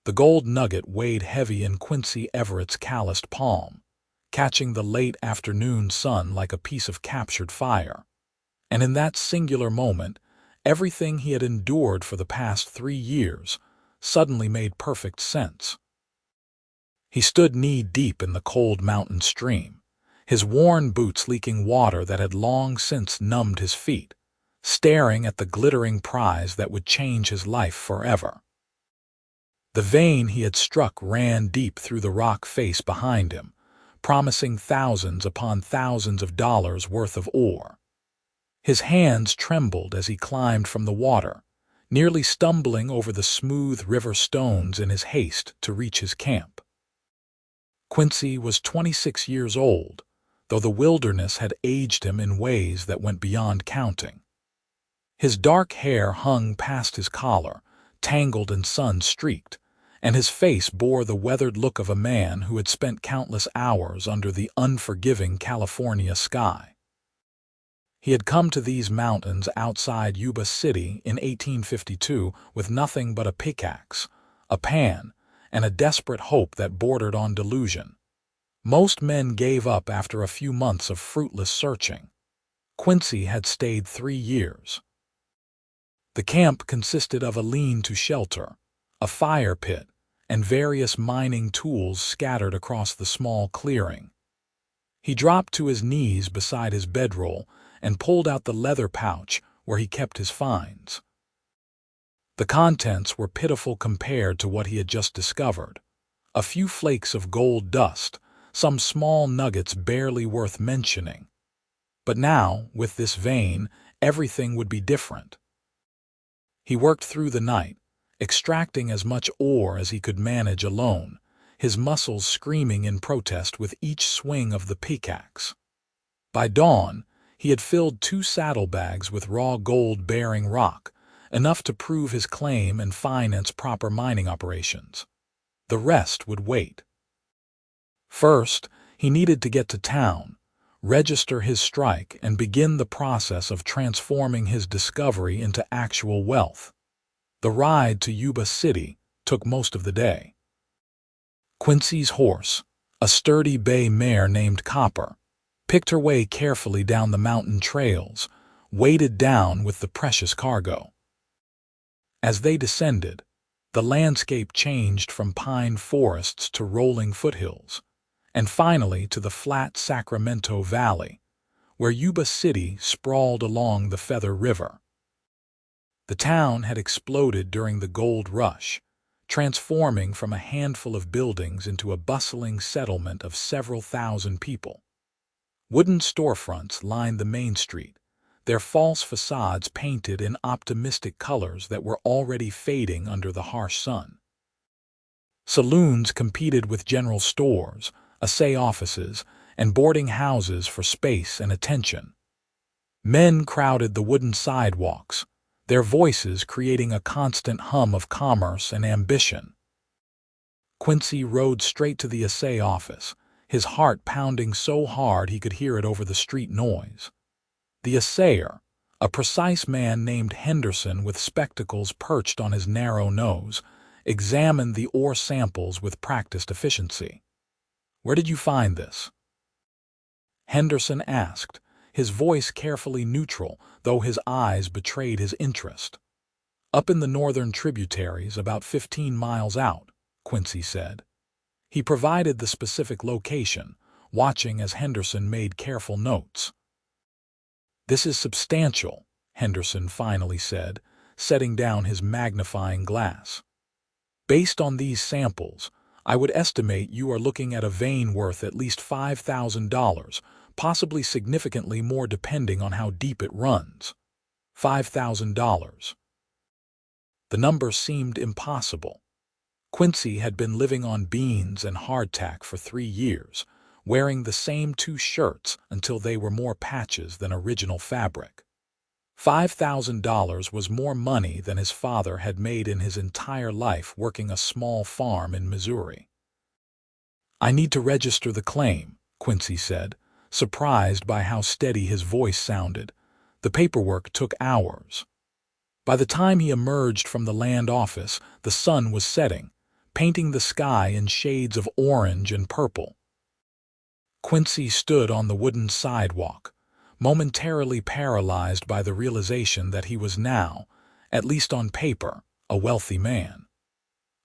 The gold nugget weighed heavy in Quincy Everett's calloused palm, catching the late afternoon sun like a piece of captured fire. And in that singular moment, everything he had endured for the past 3 years suddenly made perfect sense. He stood knee-deep in the cold mountain stream, his worn boots leaking water that had long since numbed his feet, staring at the glittering prize that would change his life forever. The vein he had struck ran deep through the rock face behind him, promising thousands upon thousands of dollars worth of ore. His hands trembled as he climbed from the water, nearly stumbling over the smooth river stones in his haste to reach his camp. Quincy was 26 years old, though the wilderness had aged him in ways that went beyond counting. His dark hair hung past his collar, tangled and sun-streaked, and his face bore the weathered look of a man who had spent countless hours under the unforgiving California sky. He had come to these mountains outside Yuba City in 1852 with nothing but a pickaxe, a pan, and a desperate hope that bordered on delusion. Most men gave up after a few months of fruitless searching. Quincy had stayed 3 years. The camp consisted of a lean-to shelter, a fire pit, and various mining tools scattered across the small clearing. He dropped to his knees beside his bedroll and pulled out the leather pouch where he kept his finds. The contents were pitiful compared to what he had just discovered. A few flakes of gold dust, some small nuggets barely worth mentioning. But now, with this vein, everything would be different. He worked through the night, extracting as much ore as he could manage alone, his muscles screaming in protest with each swing of the pickaxe. By dawn, he had filled 2 saddlebags with raw gold-bearing rock, enough to prove his claim and finance proper mining operations. The rest would wait. First, he needed to get to town, register his strike, and begin the process of transforming his discovery into actual wealth. The ride to Yuba City took most of the day. Quincy's horse, a sturdy bay mare named Copper, picked her way carefully down the mountain trails, weighted down with the precious cargo. As they descended, the landscape changed from pine forests to rolling foothills, and finally to the flat Sacramento Valley, where Yuba City sprawled along the Feather River. The town had exploded during the gold rush, transforming from a handful of buildings into a bustling settlement of several thousand people. Wooden storefronts lined the main street, their false facades painted in optimistic colors that were already fading under the harsh sun. Saloons competed with general stores, assay offices, and boarding houses for space and attention. Men crowded the wooden sidewalks, their voices creating a constant hum of commerce and ambition. Quincy rode straight to the assay office, his heart pounding so hard he could hear it over the street noise. The assayer, a precise man named Henderson with spectacles perched on his narrow nose, examined the ore samples with practiced efficiency. "Where did you find this?" Henderson asked, his voice carefully neutral, though his eyes betrayed his interest. "Up in the northern tributaries, about 15 miles out," Quincy said. He provided the specific location, watching as Henderson made careful notes. "This is substantial," Henderson finally said, setting down his magnifying glass. "Based on these samples, I would estimate you are looking at a vein worth at least $5,000, possibly significantly more depending on how deep it runs." $5,000. The number seemed impossible. Quincy had been living on beans and hardtack for 3 years, wearing the same 2 shirts until they were more patches than original fabric. $5,000 was more money than his father had made in his entire life working a small farm in Missouri. "I need to register the claim," Quincy said, surprised by how steady his voice sounded. The paperwork took hours. By the time he emerged from the land office, the sun was setting, painting the sky in shades of orange and purple. Quincy stood on the wooden sidewalk, momentarily paralyzed by the realization that he was now, at least on paper, a wealthy man.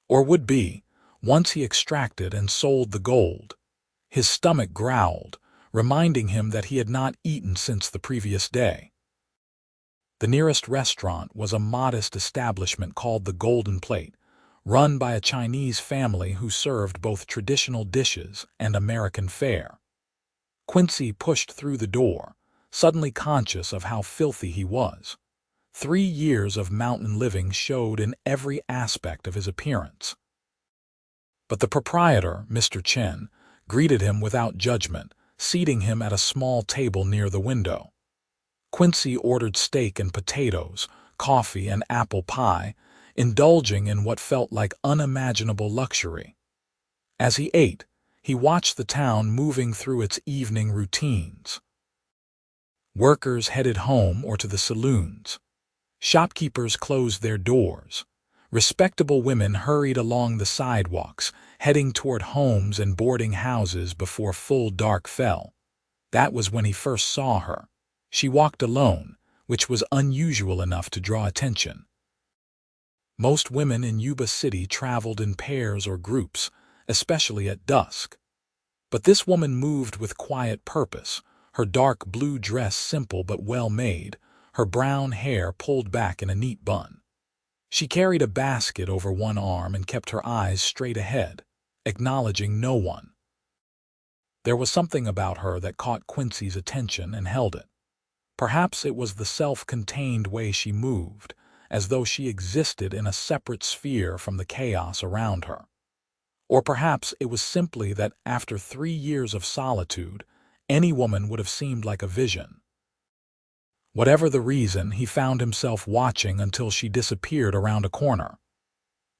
Or would be, once he extracted and sold the gold. His stomach growled, reminding him that he had not eaten since the previous day. The nearest restaurant was a modest establishment called the Golden Plate, run by a Chinese family who served both traditional dishes and American fare. Quincy pushed through the door, suddenly conscious of how filthy he was. 3 years of mountain living showed in every aspect of his appearance. But the proprietor, Mr. Chen, greeted him without judgment, seating him at a small table near the window. Quincy ordered steak and potatoes, coffee and apple pie, indulging in what felt like unimaginable luxury. As he ate, he watched the town moving through its evening routines. Workers headed home or to the saloons. Shopkeepers closed their doors. Respectable women hurried along the sidewalks, heading toward homes and boarding houses before full dark fell. That was when he first saw her. She walked alone, which was unusual enough to draw attention. Most women in Yuba City traveled in pairs or groups, especially at dusk. But this woman moved with quiet purpose, her dark blue dress simple but well made, her brown hair pulled back in a neat bun. She carried a basket over one arm and kept her eyes straight ahead, acknowledging no one. There was something about her that caught Quincy's attention and held it. Perhaps it was the self-contained way she moved, as though she existed in a separate sphere from the chaos around her. Or perhaps it was simply that after 3 years of solitude, any woman would have seemed like a vision. Whatever the reason, he found himself watching until she disappeared around a corner.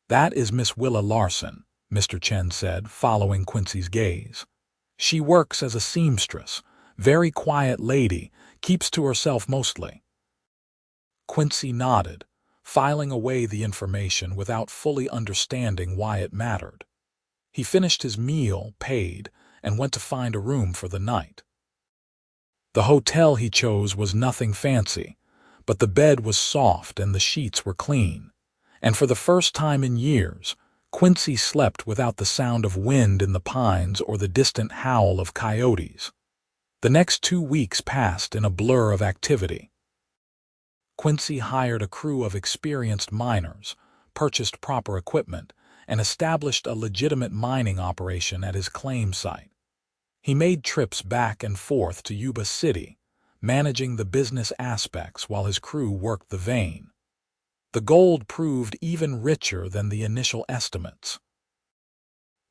"That is Miss Willa Larson," Mr. Chen said, following Quincy's gaze. "She works as a seamstress, very quiet lady, keeps to herself mostly." Quincy nodded, filing away the information without fully understanding why it mattered. He finished his meal, paid, and went to find a room for the night. The hotel he chose was nothing fancy, but the bed was soft and the sheets were clean. And for the first time in years, Quincy slept without the sound of wind in the pines or the distant howl of coyotes. The next 2 weeks passed in a blur of activity. Quincy hired a crew of experienced miners, purchased proper equipment, and established a legitimate mining operation at his claim site. He made trips back and forth to Yuba City, managing the business aspects while his crew worked the vein. The gold proved even richer than the initial estimates.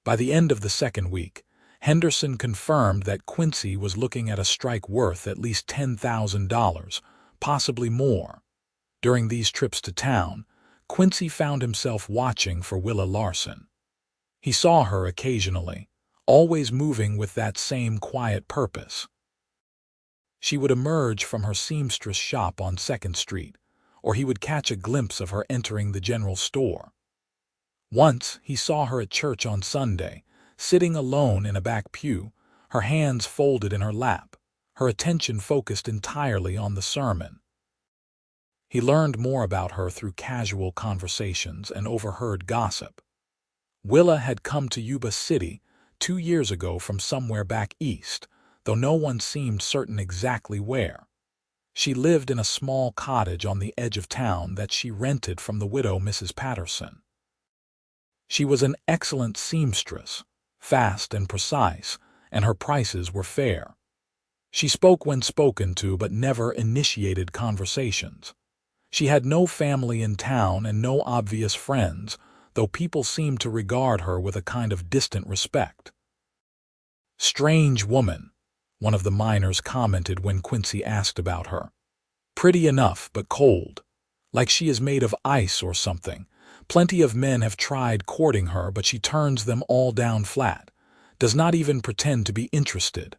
By the end of the second week, Henderson confirmed that Quincy was looking at a strike worth at least $10,000, possibly more. During these trips to town, Quincy found himself watching for Willa Larson. He saw her occasionally, always moving with that same quiet purpose. She would emerge from her seamstress shop on 2nd Street, or he would catch a glimpse of her entering the general store. Once he saw her at church on Sunday, sitting alone in a back pew, her hands folded in her lap, her attention focused entirely on the sermon. He learned more about her through casual conversations and overheard gossip. Willa had come to Yuba City 2 years ago from somewhere back east, though no one seemed certain exactly where. She lived in a small cottage on the edge of town that she rented from the widow Mrs. Patterson. She was an excellent seamstress, fast and precise, and her prices were fair. She spoke when spoken to but never initiated conversations. She had no family in town and no obvious friends, though people seemed to regard her with a kind of distant respect. "Strange woman," one of the miners commented when Quincy asked about her. "Pretty enough, but cold. Like she is made of ice or something. Plenty of men have tried courting her, but she turns them all down flat. Does not even pretend to be interested."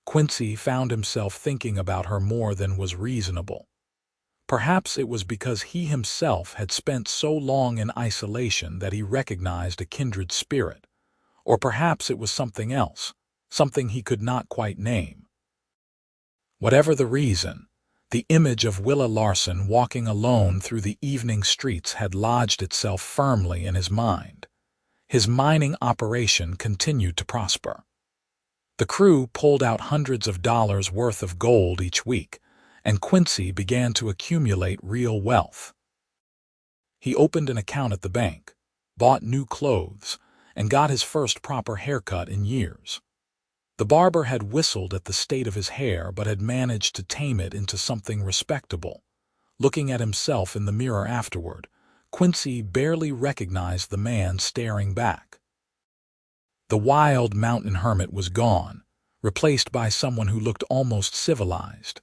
Quincy found himself thinking about her more than was reasonable. Perhaps it was because he himself had spent so long in isolation that he recognized a kindred spirit, or perhaps it was something else, something he could not quite name. Whatever the reason, the image of Willa Larson walking alone through the evening streets had lodged itself firmly in his mind. His mining operation continued to prosper. The crew pulled out hundreds of dollars worth of gold each week, and Quincy began to accumulate real wealth. He opened an account at the bank, bought new clothes, and got his first proper haircut in years. The barber had whistled at the state of his hair but had managed to tame it into something respectable. Looking at himself in the mirror afterward, Quincy barely recognized the man staring back. The wild mountain hermit was gone, replaced by someone who looked almost civilized.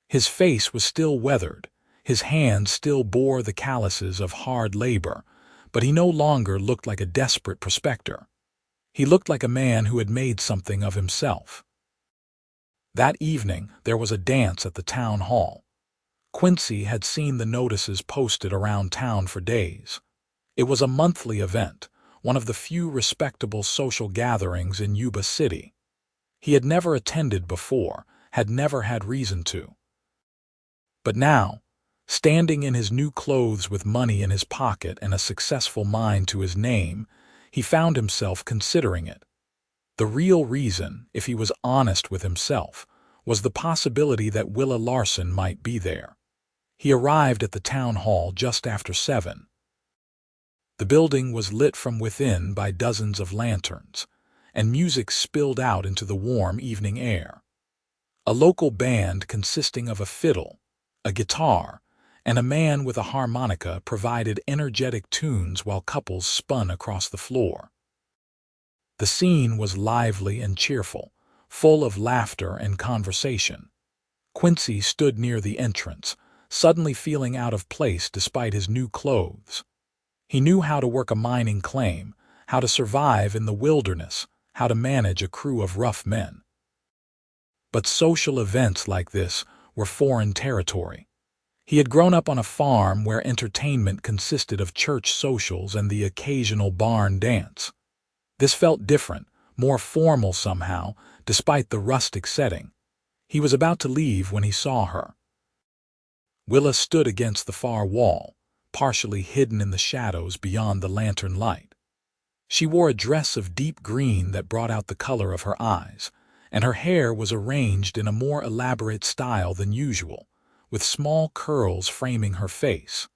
His face was still weathered, his hands still bore the calluses of hard labor, but he no longer looked like a desperate prospector. He looked like a man who had made something of himself. That evening there was a dance at the town hall. Quincy had seen the notices posted around town for days. It was a monthly event, one of the few respectable social gatherings in Yuba City. He had never attended before, had never had reason to. But now, standing in his new clothes with money in his pocket and a successful mine to his name, he found himself considering it. The real reason, if he was honest with himself, was the possibility that Willa Larson might be there. He arrived at the town hall just after 7. The building was lit from within by dozens of lanterns, and music spilled out into the warm evening air. A local band consisting of a fiddle, a guitar, and a man with a harmonica provided energetic tunes while couples spun across the floor. The scene was lively and cheerful, full of laughter and conversation. Quincy stood near the entrance, suddenly feeling out of place despite his new clothes. He knew how to work a mining claim, how to survive in the wilderness, how to manage a crew of rough men. But social events like this were foreign territory. He had grown up on a farm where entertainment consisted of church socials and the occasional barn dance. This felt different, more formal somehow, despite the rustic setting. He was about to leave when he saw her. Willa stood against the far wall, partially hidden in the shadows beyond the lantern light. She wore a dress of deep green that brought out the color of her eyes, and her hair was arranged in a more elaborate style than usual, with small curls framing her face.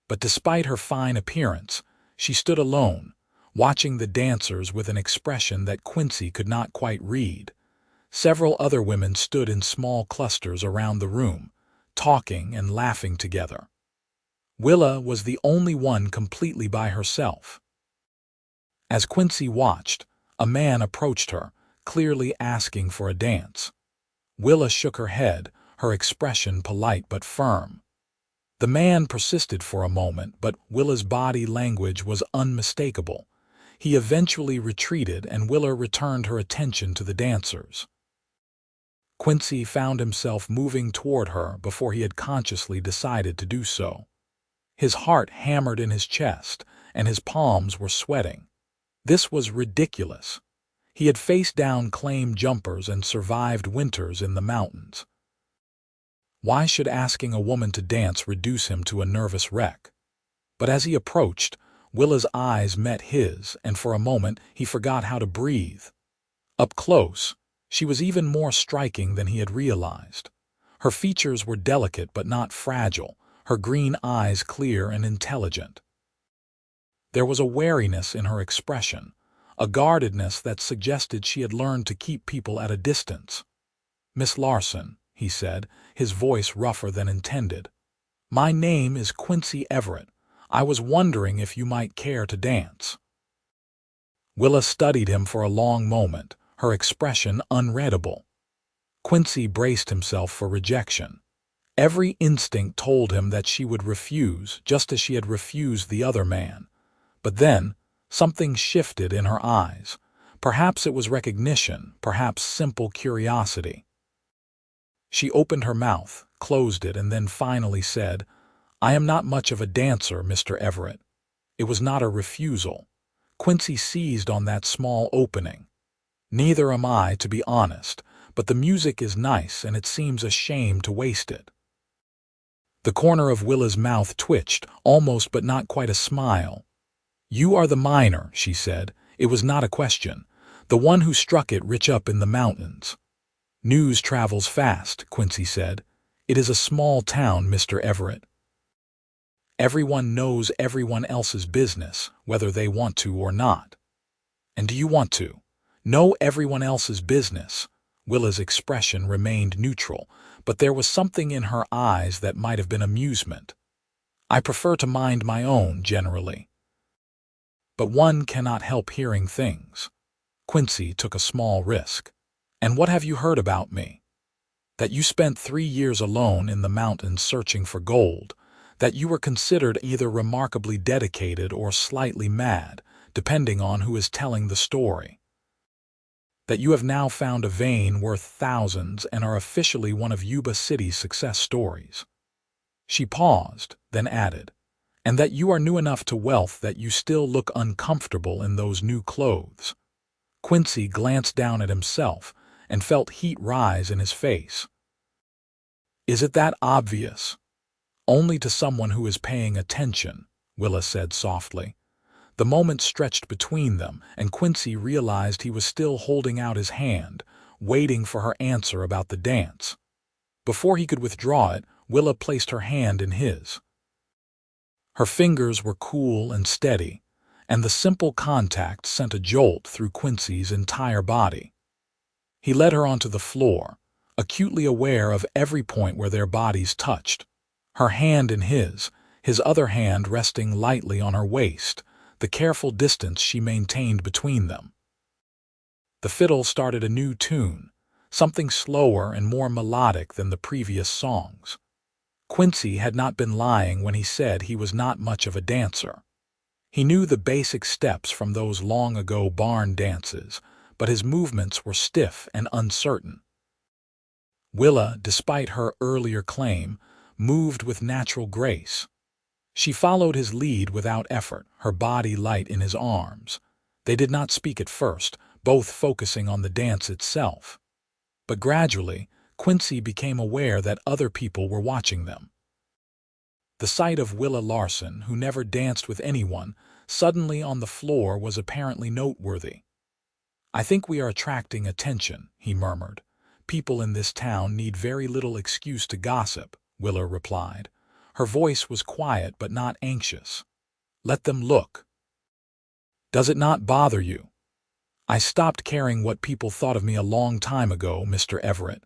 But despite her fine appearance, she stood alone, watching the dancers with an expression that Quincy could not quite read. Several other women stood in small clusters around the room, talking and laughing together. Willa was the only one completely by herself. As Quincy watched, a man approached her, clearly asking for a dance. Willa shook her head, her expression polite but firm. The man persisted for a moment, but Willa's body language was unmistakable. He eventually retreated, and Willa returned her attention to the dancers. Quincy found himself moving toward her before he had consciously decided to do so. His heart hammered in his chest, and his palms were sweating. This was ridiculous. He had faced down claim jumpers and survived winters in the mountains. Why should asking a woman to dance reduce him to a nervous wreck? But as he approached, Willa's eyes met his, and for a moment he forgot how to breathe. Up close, she was even more striking than he had realized. Her features were delicate but not fragile, her green eyes clear and intelligent. There was a wariness in her expression, a guardedness that suggested she had learned to keep people at a distance. "Miss Larson," he said, his voice rougher than intended. "My name is Quincy Everett. I was wondering if you might care to dance." Willa studied him for a long moment, her expression unreadable. Quincy braced himself for rejection. Every instinct told him that she would refuse, just as she had refused the other man. But then, something shifted in her eyes. Perhaps it was recognition, perhaps simple curiosity. She opened her mouth, closed it, and then finally said, "I am not much of a dancer, Mr. Everett." It was not a refusal. Quincy seized on that small opening. "Neither am I, to be honest, but the music is nice and it seems a shame to waste it." The corner of Willa's mouth twitched, almost but not quite a smile. "You are the miner," she said. It was not a question. "The one who struck it rich up in the mountains." "News travels fast," Quincy said. "It is a small town, Mr. Everett. Everyone knows everyone else's business, whether they want to or not." "And do you want to know everyone else's business?" Willa's expression remained neutral, but there was something in her eyes that might have been amusement. "I prefer to mind my own, generally. But one cannot help hearing things." Quincy took a small risk. "And what have you heard about me?" "That you spent 3 years alone in the mountains searching for gold, that you were considered either remarkably dedicated or slightly mad, depending on who is telling the story. That you have now found a vein worth thousands and are officially one of Yuba City's success stories." She paused, then added, "And that you are new enough to wealth that you still look uncomfortable in those new clothes." Quincy glanced down at himself and felt heat rise in his face. "Is it that obvious?" "Only to someone who is paying attention," Willa said softly. The moment stretched between them, and Quincy realized he was still holding out his hand, waiting for her answer about the dance. Before he could withdraw it, Willa placed her hand in his. Her fingers were cool and steady, and the simple contact sent a jolt through Quincy's entire body. He led her onto the floor, acutely aware of every point where their bodies touched. Her hand in his other hand resting lightly on her waist, the careful distance she maintained between them. The fiddle started a new tune, something slower and more melodic than the previous songs. Quincy had not been lying when he said he was not much of a dancer. He knew the basic steps from those long-ago barn dances, but his movements were stiff and uncertain. Willa, despite her earlier claim, moved with natural grace. She followed his lead without effort, her body light in his arms. They did not speak at first, both focusing on the dance itself. But gradually, Quincy became aware that other people were watching them. The sight of Willa Larson, who never danced with anyone, suddenly on the floor was apparently noteworthy. "I think we are attracting attention," he murmured. "People in this town need very little excuse to gossip," Willa replied. Her voice was quiet but not anxious. "Let them look. Does it not bother you?" "I stopped caring what people thought of me a long time ago, Mr. Everett."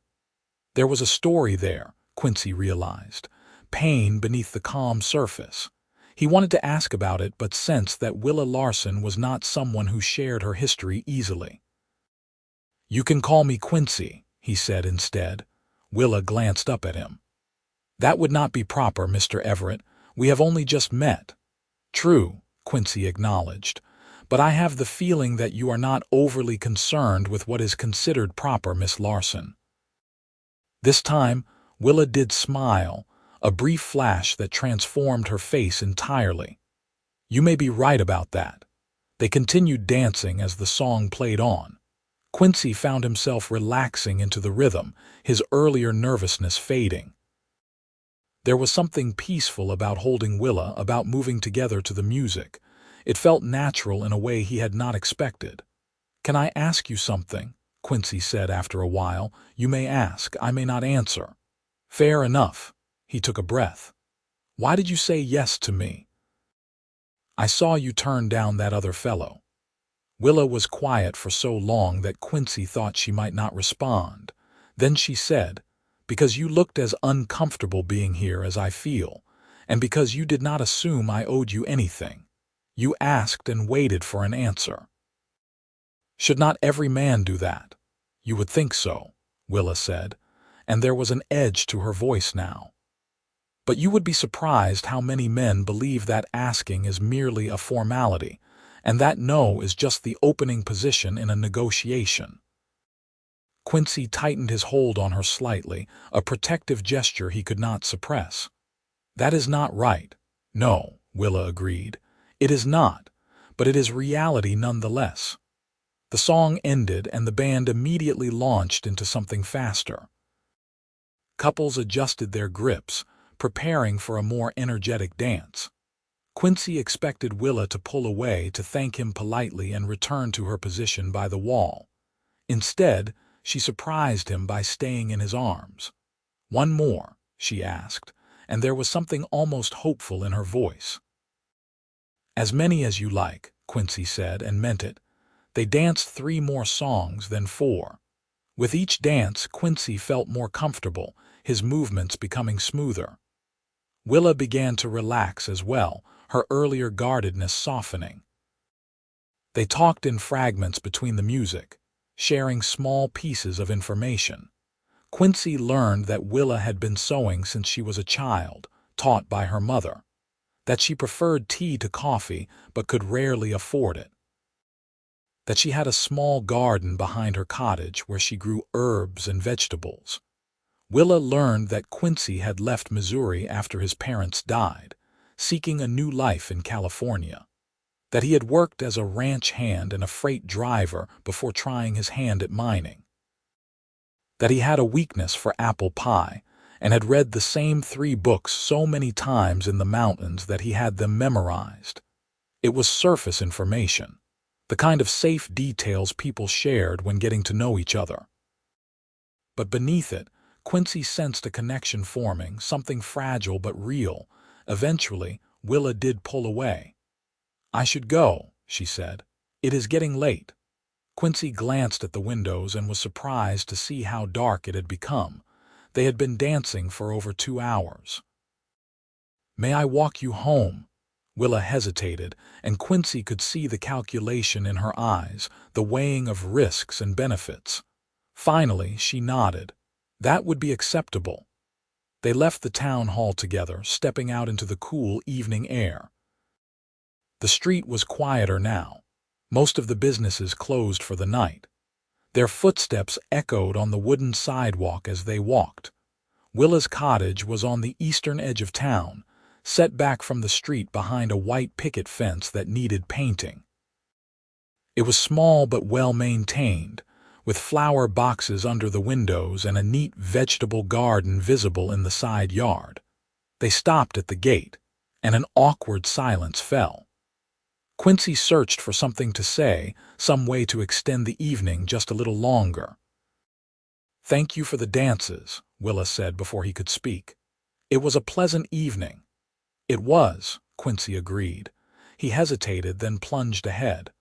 There was a story there, Quincy realized. Pain beneath the calm surface. He wanted to ask about it but sensed that Willa Larson was not someone who shared her history easily. "You can call me Quincy," he said instead. Willa glanced up at him. "That would not be proper, Mr. Everett. We have only just met." "True," Quincy acknowledged, "but I have the feeling that you are not overly concerned with what is considered proper, Miss Larson." This time, Willa did smile, a brief flash that transformed her face entirely. "You may be right about that." They continued dancing as the song played on. Quincy found himself relaxing into the rhythm, his earlier nervousness fading. There was something peaceful about holding Willa, about moving together to the music. It felt natural in a way he had not expected. "Can I ask you something?" Quincy said after a while. "You may ask, I may not answer." "Fair enough." He took a breath. "Why did you say yes to me?" "I saw you turn down that other fellow." Willa was quiet for so long that Quincy thought she might not respond. Then she said, "Because you looked as uncomfortable being here as I feel, and because you did not assume I owed you anything. You asked and waited for an answer." "Should not every man do that?" "You would think so," Willa said, and there was an edge to her voice now. "But you would be surprised how many men believe that asking is merely a formality, and that no is just the opening position in a negotiation." Quincy tightened his hold on her slightly, a protective gesture he could not suppress. "That is not right." "No," Willa agreed. "It is not, but it is reality nonetheless." The song ended and the band immediately launched into something faster. Couples adjusted their grips, preparing for a more energetic dance. Quincy expected Willa to pull away to thank him politely and return to her position by the wall. Instead, she surprised him by staying in his arms. "One more?" she asked, and there was something almost hopeful in her voice. "As many as you like," Quincy said, and meant it. They danced 3 more songs, then 4. With each dance, Quincy felt more comfortable, his movements becoming smoother. Willa began to relax as well, her earlier guardedness softening. They talked in fragments between the music, sharing small pieces of information. Quincy learned that Willa had been sewing since she was a child, taught by her mother, that she preferred tea to coffee but could rarely afford it, that she had a small garden behind her cottage where she grew herbs and vegetables. Willa learned that Quincy had left Missouri after his parents died, seeking a new life in California, that he had worked as a ranch hand and a freight driver before trying his hand at mining, that he had a weakness for apple pie and had read the same 3 books so many times in the mountains that he had them memorized. It was surface information, the kind of safe details people shared when getting to know each other. But beneath it, Quincy sensed a connection forming, something fragile but real. Eventually, Willa did pull away. "I should go," she said. "It is getting late." Quincy glanced at the windows and was surprised to see how dark it had become. They had been dancing for over 2 hours. "May I walk you home?" Willa hesitated, and Quincy could see the calculation in her eyes, the weighing of risks and benefits. Finally, she nodded. That would be acceptable. They left the town hall together, stepping out into the cool evening air. The street was quieter now. Most of the businesses closed for the night. Their footsteps echoed on the wooden sidewalk as they walked. Willa's cottage was on the eastern edge of town, set back from the street behind a white picket fence that needed painting. It was small but well-maintained, with flower boxes under the windows and a neat vegetable garden visible in the side yard. They stopped at the gate, and an awkward silence fell. Quincy searched for something to say, some way to extend the evening just a little longer. "Thank you for the dances," Willa said before he could speak. "It was a pleasant evening." "It was," Quincy agreed. He hesitated, then plunged ahead.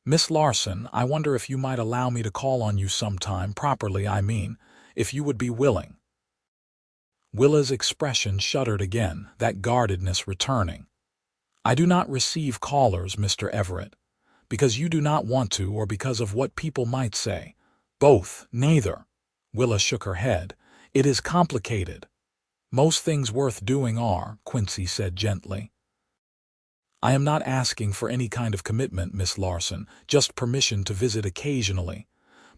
"Miss Larson, I wonder if you might allow me to call on you sometime, properly, I mean, if you would be willing." Willa's expression shuddered again, that guardedness returning. "I do not receive callers, Mr. Everett, because you do not want to or because of what people might say. Both, neither." Willa shook her head. "It is complicated." "Most things worth doing are," Quincy said gently. "I am not asking for any kind of commitment, Miss Larson, just permission to visit occasionally.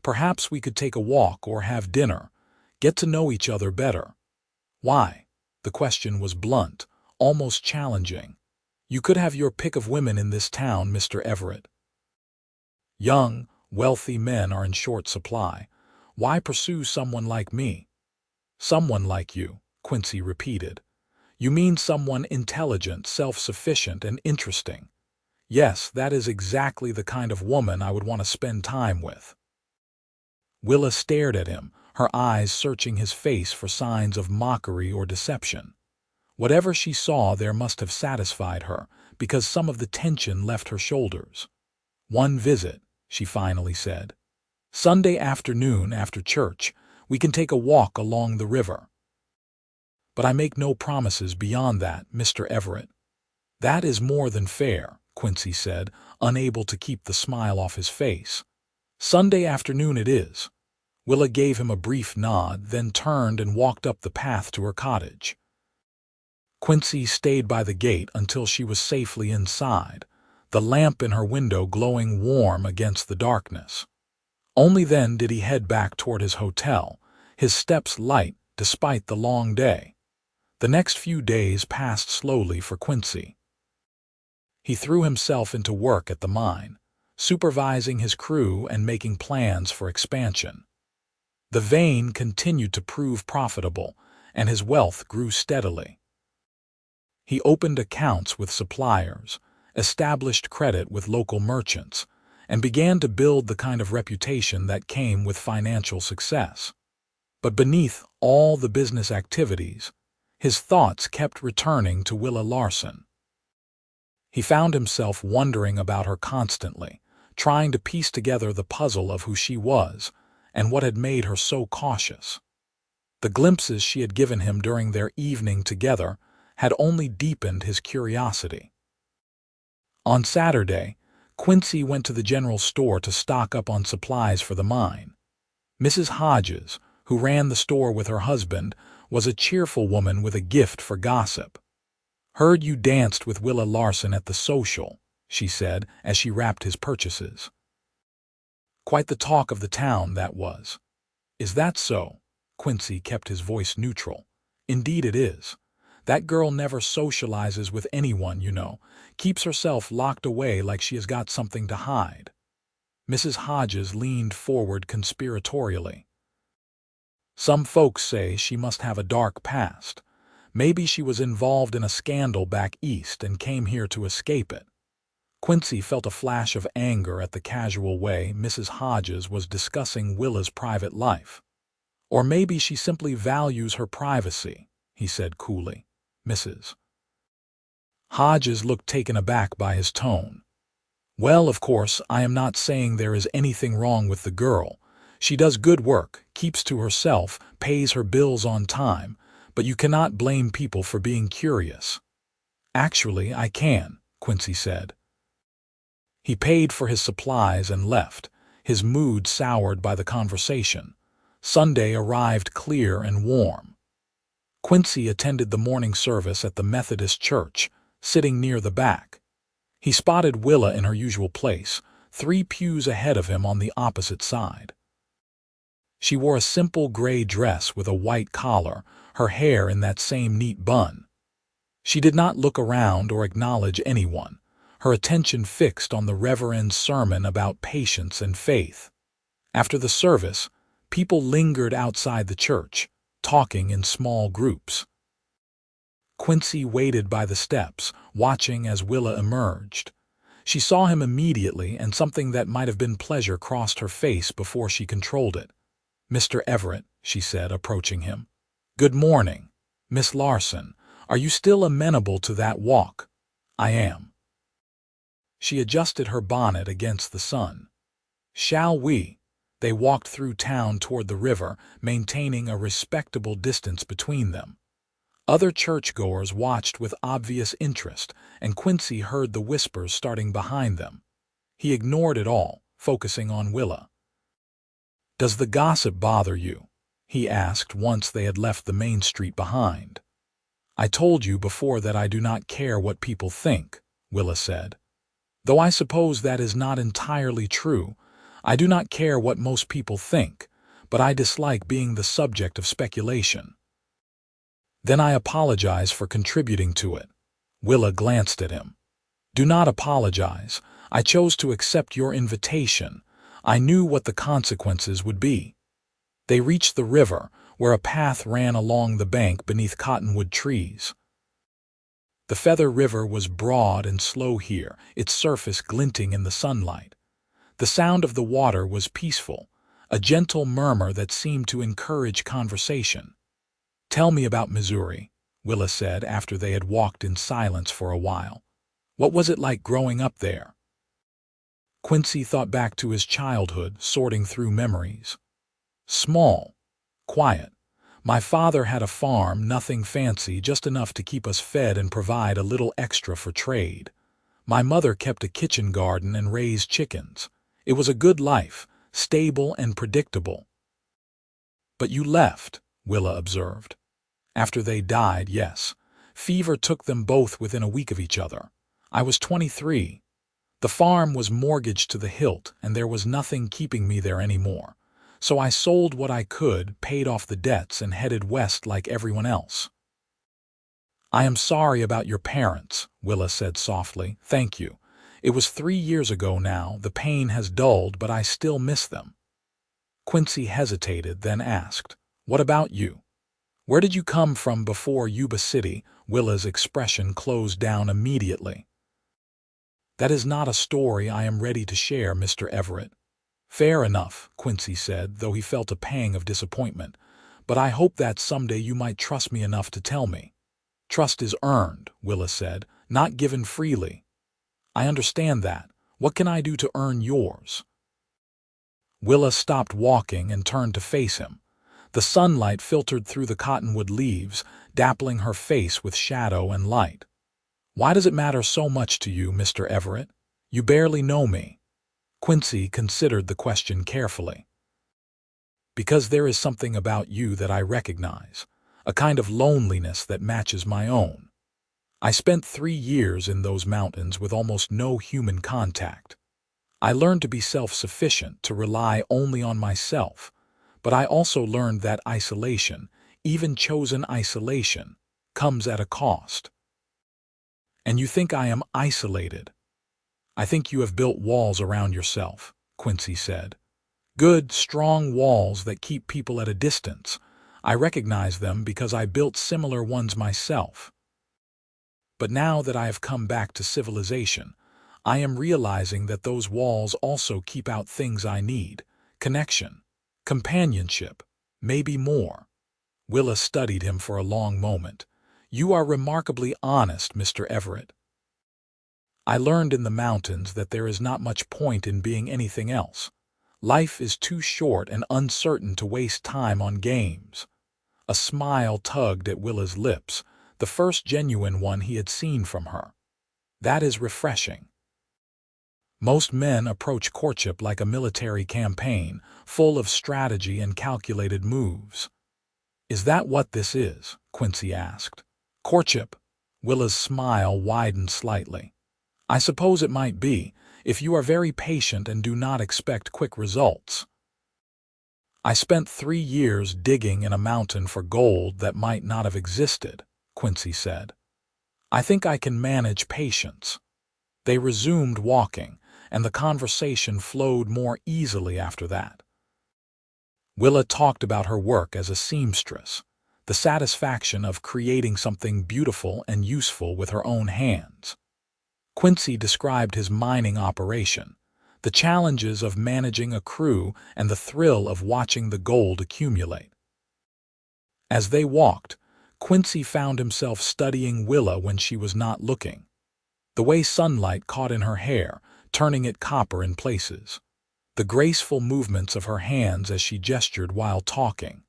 Perhaps we could take a walk or have dinner, get to know each other better." "Why?" The question was blunt, almost challenging. "You could have your pick of women in this town, Mr. Everett. Young, wealthy men are in short supply. Why pursue someone like me?" "Someone like you," Quincy repeated. "You mean someone intelligent, self-sufficient, and interesting." "Yes, that is exactly the kind of woman I would want to spend time with." Willa stared at him, her eyes searching his face for signs of mockery or deception. Whatever she saw there must have satisfied her, because some of the tension left her shoulders. "One visit," she finally said. "Sunday afternoon after church, we can take a walk along the river." "But I make no promises beyond that, Mr. Everett." "That is more than fair," Quincy said, unable to keep the smile off his face. "Sunday afternoon it is." Willa gave him a brief nod, then turned and walked up the path to her cottage. Quincy stayed by the gate until she was safely inside, the lamp in her window glowing warm against the darkness. Only then did he head back toward his hotel, his steps light despite the long day. The next few days passed slowly for Quincy. He threw himself into work at the mine, supervising his crew and making plans for expansion. The vein continued to prove profitable, and his wealth grew steadily. He opened accounts with suppliers, established credit with local merchants, and began to build the kind of reputation that came with financial success. But beneath all the business activities, his thoughts kept returning to Willa Larson. He found himself wondering about her constantly, trying to piece together the puzzle of who she was and what had made her so cautious. The glimpses she had given him during their evening together had only deepened his curiosity. On Saturday, Quincy went to the general store to stock up on supplies for the mine. Mrs. Hodges, who ran the store with her husband, was a cheerful woman with a gift for gossip. "Heard you danced with Willa Larson at the social," she said as she wrapped his purchases. "Quite the talk of the town, that was." "Is that so?" Quincy kept his voice neutral. "Indeed it is. That girl never socializes with anyone, you know. Keeps herself locked away like she has got something to hide." Mrs. Hodges leaned forward conspiratorially. "Some folks say she must have a dark past. Maybe she was involved in a scandal back east and came here to escape it." Quincy felt a flash of anger at the casual way Mrs. Hodges was discussing Willa's private life. "Or maybe she simply values her privacy," he said coolly. Mrs. Hodges looked taken aback by his tone. "Well, of course, I am not saying there is anything wrong with the girl. She does good work, keeps to herself, pays her bills on time, but you cannot blame people for being curious." "Actually, I can," Quincy said. He paid for his supplies and left, his mood soured by the conversation. Sunday arrived clear and warm. Quincy attended the morning service at the Methodist church, sitting near the back. He spotted Willa in her usual place, 3 pews ahead of him on the opposite side. She wore a simple gray dress with a white collar, her hair in that same neat bun. She did not look around or acknowledge anyone, her attention fixed on the reverend's sermon about patience and faith. After the service, people lingered outside the church, talking in small groups. Quincy waited by the steps, watching as Willa emerged. She saw him immediately, and something that might have been pleasure crossed her face before she controlled it. "Mr. Everett," she said, approaching him. "Good morning. Miss Larson, are you still amenable to that walk?" "I am." She adjusted her bonnet against the sun. "Shall we?" They walked through town toward the river, maintaining a respectable distance between them. Other churchgoers watched with obvious interest, and Quincy heard the whispers starting behind them. He ignored it all, focusing on Willa. "Does the gossip bother you?" he asked once they had left the main street behind. "I told you before that I do not care what people think," Willa said. "Though I suppose that is not entirely true. I do not care what most people think, but I dislike being the subject of speculation." "Then I apologize for contributing to it." Willa glanced at him. "Do not apologize. I chose to accept your invitation. I knew what the consequences would be." They reached the river, where a path ran along the bank beneath cottonwood trees. The Feather River was broad and slow here, its surface glinting in the sunlight. The sound of the water was peaceful, a gentle murmur that seemed to encourage conversation. "Tell me about Missouri," Willa said after they had walked in silence for a while. "What was it like growing up there?" Quincy thought back to his childhood, sorting through memories. "Small. Quiet. My father had a farm, nothing fancy, just enough to keep us fed and provide a little extra for trade. My mother kept a kitchen garden and raised chickens. It was a good life, stable and predictable." "But you left," Willa observed. "After they died, yes. Fever took them both within a week of each other. I was 23. The farm was mortgaged to the hilt, and there was nothing keeping me there anymore. So I sold what I could, paid off the debts, and headed west like everyone else. I am sorry about your parents, Willa said softly. Thank you. It was 3 years ago now. The pain has dulled, but I still miss them. Quincy hesitated, then asked, What about you? Where did you come from before Yuba City? Willa's expression closed down immediately. That is not a story I am ready to share, Mr. Everett. Fair enough, Quincy said, though he felt a pang of disappointment. But I hope that someday you might trust me enough to tell me. Trust is earned, Willa said, not given freely. I understand that. What can I do to earn yours? Willa stopped walking and turned to face him. The sunlight filtered through the cottonwood leaves, dappling her face with shadow and light. Why does it matter so much to you, Mr. Everett? You barely know me. Quincy considered the question carefully. Because there is something about you that I recognize, a kind of loneliness that matches my own. I spent 3 years in those mountains with almost no human contact. I learned to be self-sufficient, to rely only on myself, but I also learned that isolation, even chosen isolation, comes at a cost. And you think I am isolated? I think you have built walls around yourself, Quincy said. Good, strong walls that keep people at a distance. I recognize them because I built similar ones myself. But now that I have come back to civilization, I am realizing that those walls also keep out things I need: connection, companionship, maybe more. Willa studied him for a long moment. You are remarkably honest, Mr. Everett. I learned in the mountains that there is not much point in being anything else. Life is too short and uncertain to waste time on games. A smile tugged at Willa's lips, the first genuine one he had seen from her. That is refreshing. Most men approach courtship like a military campaign, full of strategy and calculated moves. Is that what this is? Quincy asked. Courtship? Willa's smile widened slightly. I suppose it might be, if you are very patient and do not expect quick results. I spent 3 years digging in a mountain for gold that might not have existed, Quincy said. I think I can manage patience. They resumed walking, and the conversation flowed more easily after that. Willa talked about her work as a seamstress, the satisfaction of creating something beautiful and useful with her own hands. Quincy described his mining operation, the challenges of managing a crew and the thrill of watching the gold accumulate. As they walked, Quincy found himself studying Willa when she was not looking. The way sunlight caught in her hair, turning it copper in places. The graceful movements of her hands as she gestured while talking.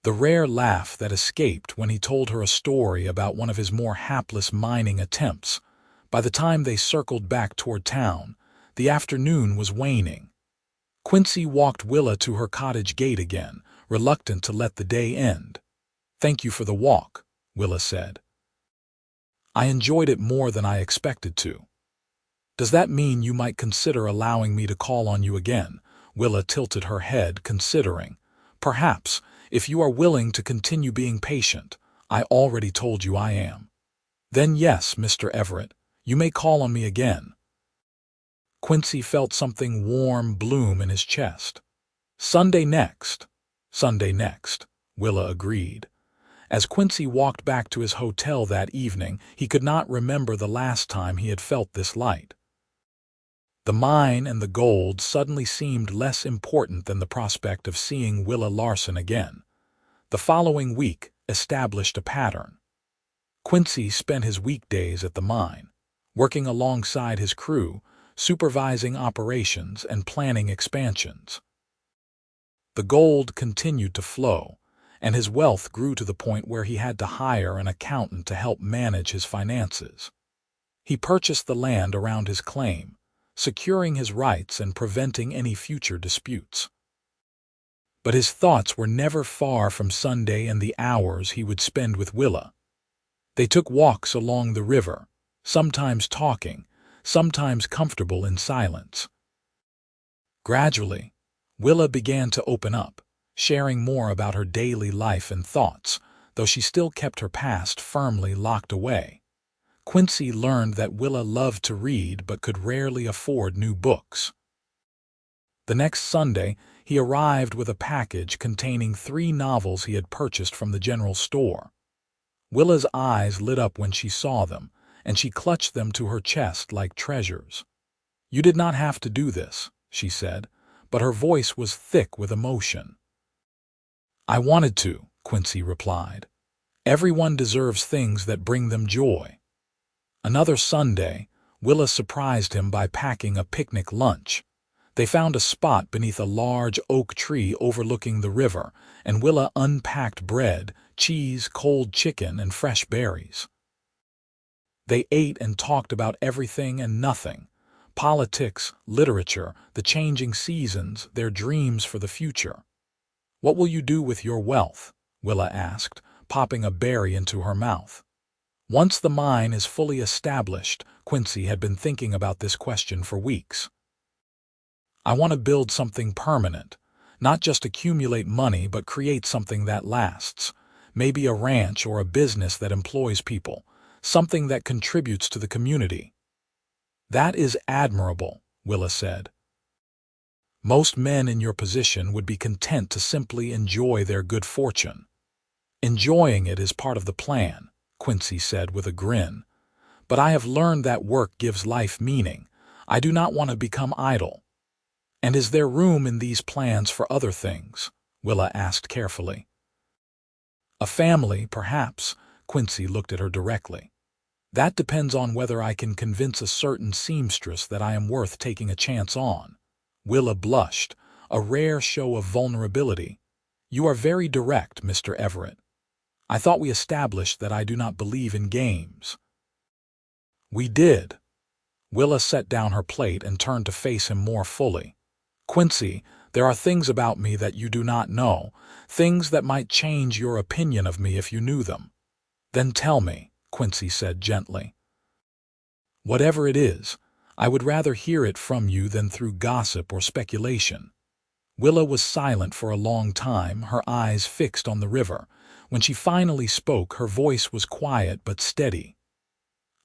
The rare laugh that escaped when he told her a story about one of his more hapless mining attempts. By the time they circled back toward town, the afternoon was waning. Quincy walked Willa to her cottage gate again, reluctant to let the day end. Thank you for the walk, Willa said. I enjoyed it more than I expected to. Does that mean you might consider allowing me to call on you again? Willa tilted her head, considering. Perhaps, if you are willing to continue being patient. I already told you I am. Then yes, Mr. Everett, you may call on me again. Quincy felt something warm bloom in his chest. Sunday next, Willa agreed. As Quincy walked back to his hotel that evening, he could not remember the last time he had felt this light. The mine and the gold suddenly seemed less important than the prospect of seeing Willa Larson again. The following week established a pattern. Quincy spent his weekdays at the mine, working alongside his crew, supervising operations and planning expansions. The gold continued to flow, and his wealth grew to the point where he had to hire an accountant to help manage his finances. He purchased the land around his claim, securing his rights and preventing any future disputes. But his thoughts were never far from Sunday and the hours he would spend with Willa. They took walks along the river, sometimes talking, sometimes comfortable in silence. Gradually, Willa began to open up, sharing more about her daily life and thoughts, though she still kept her past firmly locked away. Quincy learned that Willa loved to read but could rarely afford new books. The next Sunday, he arrived with a package containing 3 novels he had purchased from the general store. Willa's eyes lit up when she saw them, and she clutched them to her chest like treasures. "You did not have to do this," she said, but her voice was thick with emotion. "I wanted to," Quincy replied. "Everyone deserves things that bring them joy." Another Sunday, Willa surprised him by packing a picnic lunch. They found a spot beneath a large oak tree overlooking the river, and Willa unpacked bread, cheese, cold chicken, and fresh berries. They ate and talked about everything and nothing: politics, literature, the changing seasons, their dreams for the future. "What will you do with your wealth?" Willa asked, popping a berry into her mouth. Once the mine is fully established, Quincy had been thinking about this question for weeks. "I want to build something permanent, not just accumulate money but create something that lasts. Maybe a ranch or a business that employs people, something that contributes to the community." "That is admirable," Willa said. "Most men in your position would be content to simply enjoy their good fortune." "Enjoying it is part of the plan," Quincy said with a grin. "But I have learned that work gives life meaning. I do not want to become idle." "And is there room in these plans for other things?" Willa asked carefully. "A family, perhaps." Quincy looked at her directly. "That depends on whether I can convince a certain seamstress that I am worth taking a chance on." Willa blushed, a rare show of vulnerability. "You are very direct, Mr. Everett. I thought we established that I do not believe in games." "We did." Willa set down her plate and turned to face him more fully. "Quincy, there are things about me that you do not know, things that might change your opinion of me if you knew them." "Then tell me," Quincy said gently. "Whatever it is, I would rather hear it from you than through gossip or speculation." Willa was silent for a long time, her eyes fixed on the river. When she finally spoke, her voice was quiet but steady.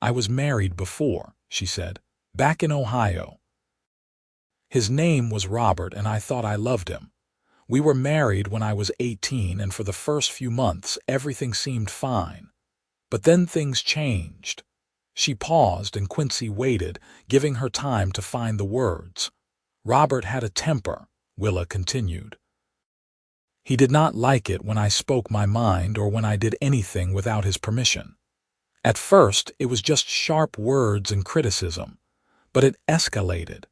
"I was married before," she said, "back in Ohio. His name was Robert, and I thought I loved him. We were married when I was 18, and for the first few months everything seemed fine. But then things changed." She paused, and Quincy waited, giving her time to find the words. "Robert had a temper," Willa continued. "He did not like it when I spoke my mind or when I did anything without his permission. At first, it was just sharp words and criticism, but it escalated.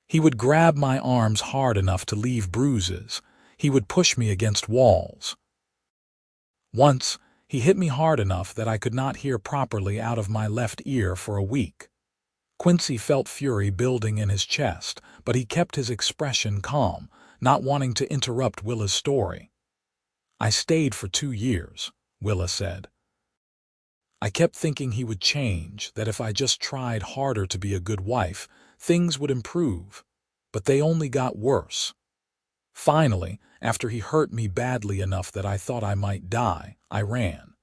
He would grab my arms hard enough to leave bruises. He would push me against walls. Once, he hit me hard enough that I could not hear properly out of my left ear for a week." Quincy felt fury building in his chest, but he kept his expression calm, not wanting to interrupt Willa's story. "I stayed for 2 years," Willa said. "I kept thinking he would change, that if I just tried harder to be a good wife, things would improve. But they only got worse. Finally, after he hurt me badly enough that I thought I might die, I ran.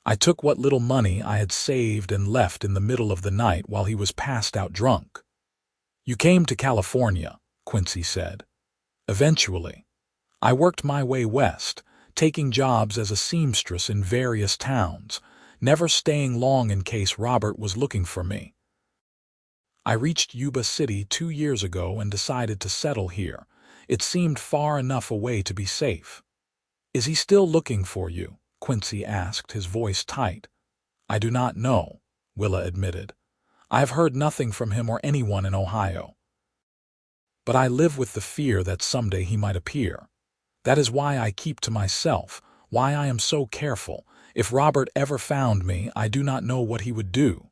I took what little money I had saved and left in the middle of the night while he was passed out drunk." "You came to California," Quincy said. "Eventually. I worked my way west, taking jobs as a seamstress in various towns, never staying long in case Robert was looking for me. I reached Yuba City 2 years ago and decided to settle here. It seemed far enough away to be safe." "Is he still looking for you?" Quincy asked, his voice tight. "I do not know," Willa admitted. "I have heard nothing from him or anyone in Ohio. But I live with the fear that someday he might appear. That is why I keep to myself, why I am so careful. If Robert ever found me, I do not know what he would do."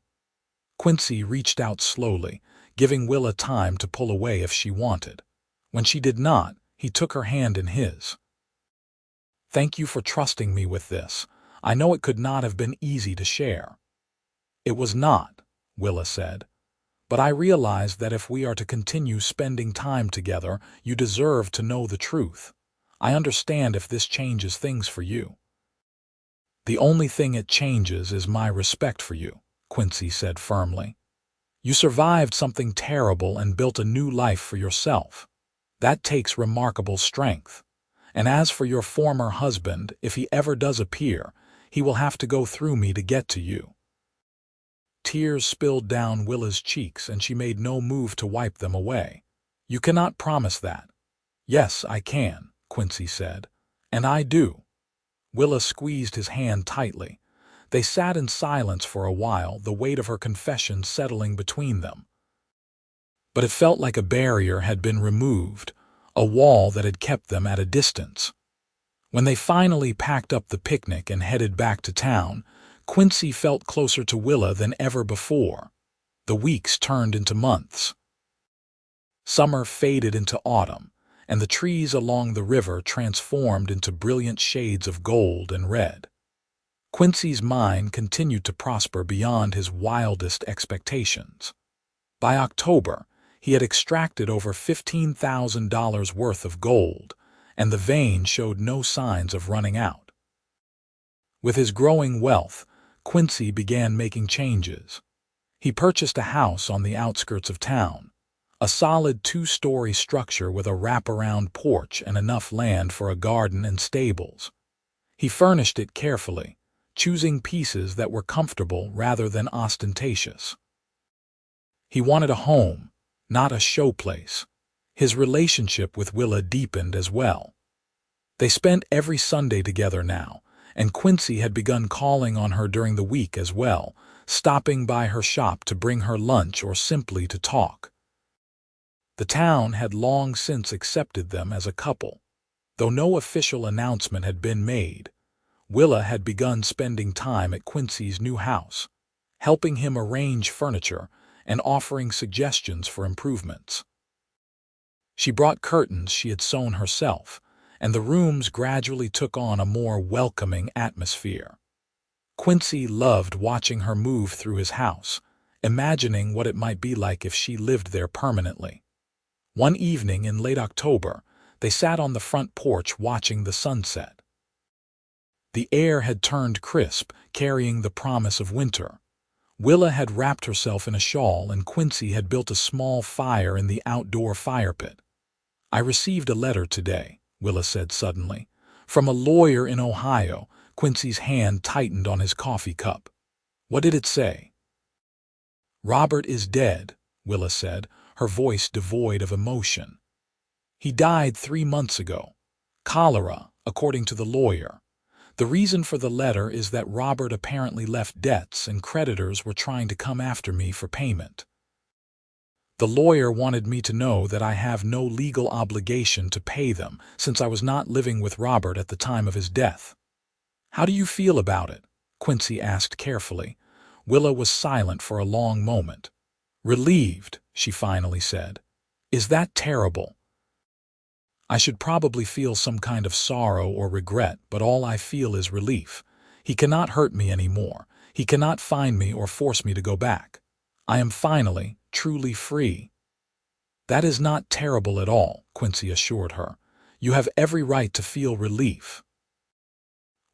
Quincy reached out slowly, giving Willa time to pull away if she wanted. When she did not, he took her hand in his. "Thank you for trusting me with this. I know it could not have been easy to share." "It was not," Willa said. but I realize that if we are to continue spending time together, you deserve to know the truth. I understand if this changes things for you." "The only thing it changes is my respect for you," Quincy said firmly. "You survived something terrible and built a new life for yourself. That takes remarkable strength. And as for your former husband, if he ever does appear, he will have to go through me to get to you." Tears spilled down Willa's cheeks, and she made no move to wipe them away. "You cannot promise that." "Yes, I can," Quincy said. "And I do." Willa squeezed his hand tightly. They sat in silence for a while, the weight of her confession settling between them. But it felt like a barrier had been removed, a wall that had kept them at a distance. When they finally packed up the picnic and headed back to town, Quincy felt closer to Willa than ever before. The weeks turned into months. Summer faded into autumn, and the trees along the river transformed into brilliant shades of gold and red. Quincy's mind continued to prosper beyond his wildest expectations. By October, he had extracted over $15,000 worth of gold, and the vein showed no signs of running out. With his growing wealth, Quincy began making changes. He purchased a house on the outskirts of town, a solid 2-story structure with a wraparound porch and enough land for a garden and stables. He furnished it carefully, choosing pieces that were comfortable rather than ostentatious. He wanted a home, not a showplace. His relationship with Willa deepened as well. They spent every Sunday together now, and Quincy had begun calling on her during the week as well, stopping by her shop to bring her lunch or simply to talk. The town had long since accepted them as a couple. Though no official announcement had been made, Willa had begun spending time at Quincy's new house, helping him arrange furniture and offering suggestions for improvements. She brought curtains she had sewn herself, and the rooms gradually took on a more welcoming atmosphere. Quincy loved watching her move through his house, imagining what it might be like if she lived there permanently. One evening in late October, they sat on the front porch watching the sunset. The air had turned crisp, carrying the promise of winter. Willa had wrapped herself in a shawl, and Quincy had built a small fire in the outdoor fire pit. "I received a letter today," Willa said suddenly. "From a lawyer in Ohio." Quincy's hand tightened on his coffee cup. "What did it say?" "Robert is dead," Willa said, her voice devoid of emotion. "He died 3 months ago. Cholera, according to the lawyer. The reason for the letter is that Robert apparently left debts and creditors were trying to come after me for payment. The lawyer wanted me to know that I have no legal obligation to pay them since I was not living with Robert at the time of his death." "How do you feel about it?" Quincy asked carefully. Willa was silent for a long moment. "Relieved," she finally said. "Is that terrible?" "I should probably feel some kind of sorrow or regret, but all I feel is relief. He cannot hurt me anymore. He cannot find me or force me to go back. I am finally, truly free." "That is not terrible at all," Quincy assured her. "You have every right to feel relief."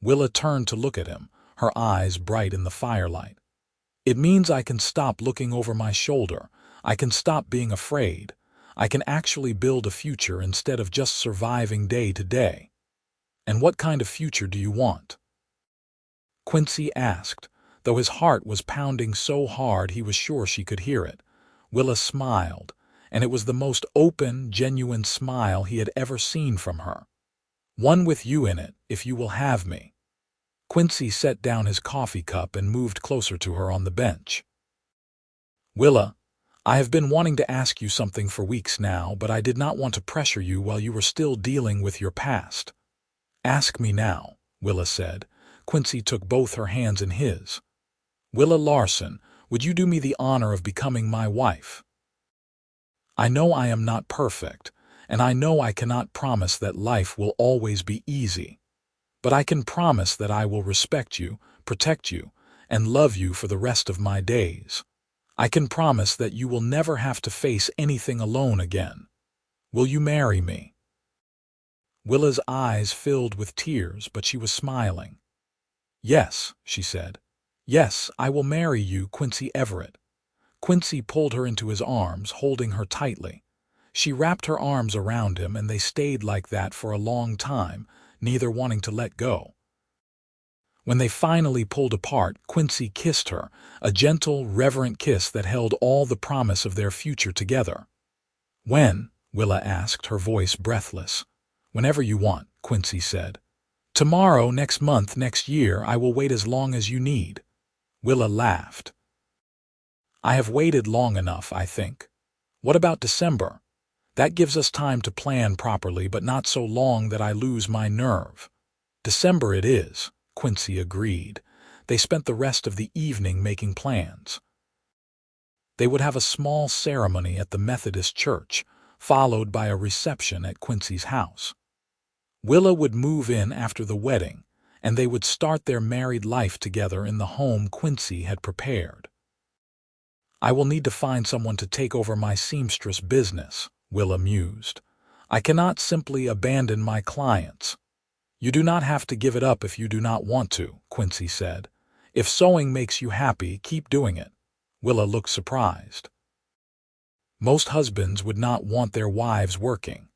Willa turned to look at him, her eyes bright in the firelight. "It means I can stop looking over my shoulder. I can stop being afraid. I can actually build a future instead of just surviving day to day." "And what kind of future do you want?" Quincy asked, though his heart was pounding so hard he was sure she could hear it. Willa smiled, and it was the most open, genuine smile he had ever seen from her. "One with you in it, if you will have me." Quincy set down his coffee cup and moved closer to her on the bench. "Willa, I have been wanting to ask you something for weeks now, but I did not want to pressure you while you were still dealing with your past." "Ask me now," Willa said. Quincy took both her hands in his. "Willa Larson, would you do me the honor of becoming my wife?" "I know I am not perfect, and I know I cannot promise that life will always be easy. But I can promise that I will respect you, protect you, and love you for the rest of my days. I can promise that you will never have to face anything alone again. Will you marry me?" Willa's eyes filled with tears, but she was smiling. "Yes," she said. "Yes, I will marry you, Quincy Everett." Quincy pulled her into his arms, holding her tightly. She wrapped her arms around him, and they stayed like that for a long time, neither wanting to let go. When they finally pulled apart, Quincy kissed her, a gentle, reverent kiss that held all the promise of their future together. "When?" Willa asked, her voice breathless. "Whenever you want," Quincy said. "Tomorrow, next month, next year, I will wait as long as you need." Willa laughed. "I have waited long enough, I think. What about December? That gives us time to plan properly, but not so long that I lose my nerve." "December it is," Quincy agreed. They spent the rest of the evening making plans. They would have a small ceremony at the Methodist church, followed by a reception at Quincy's house. Willa would move in after the wedding, and they would start their married life together in the home Quincy had prepared. "I will need to find someone to take over my seamstress business," Willa mused. "I cannot simply abandon my clients." "You do not have to give it up if you do not want to," Quincy said. "If sewing makes you happy, keep doing it." Willa looked surprised. "Most husbands would not want their wives working."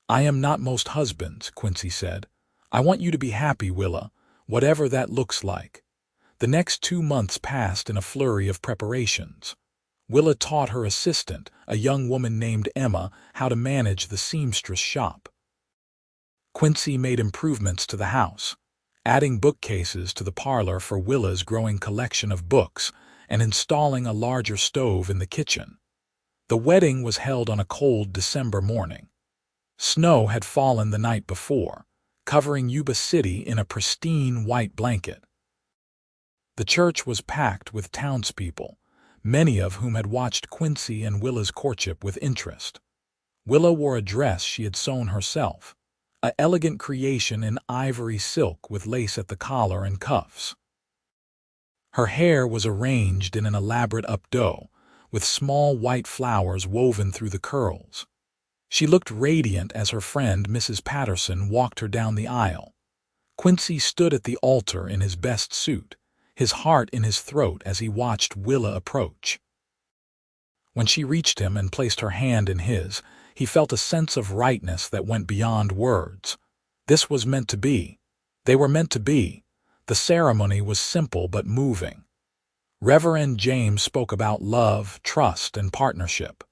"I am not most husbands," Quincy said. "I want you to be happy, Willa, whatever that looks like." The next 2 months passed in a flurry of preparations. Willa taught her assistant, a young woman named Emma, how to manage the seamstress shop. Quincy made improvements to the house, adding bookcases to the parlor for Willa's growing collection of books and installing a larger stove in the kitchen. The wedding was held on a cold December morning. Snow had fallen the night before, covering Yuba City in a pristine white blanket. The church was packed with townspeople, many of whom had watched Quincy and Willa's courtship with interest. Willa wore a dress she had sewn herself, an elegant creation in ivory silk with lace at the collar and cuffs. Her hair was arranged in an elaborate updo, with small white flowers woven through the curls. She looked radiant as her friend Mrs. Patterson walked her down the aisle. Quincy stood at the altar in his best suit, his heart in his throat as he watched Willa approach. When she reached him and placed her hand in his, he felt a sense of rightness that went beyond words. This was meant to be. They were meant to be. The ceremony was simple but moving. Reverend James spoke about love, trust, and partnership.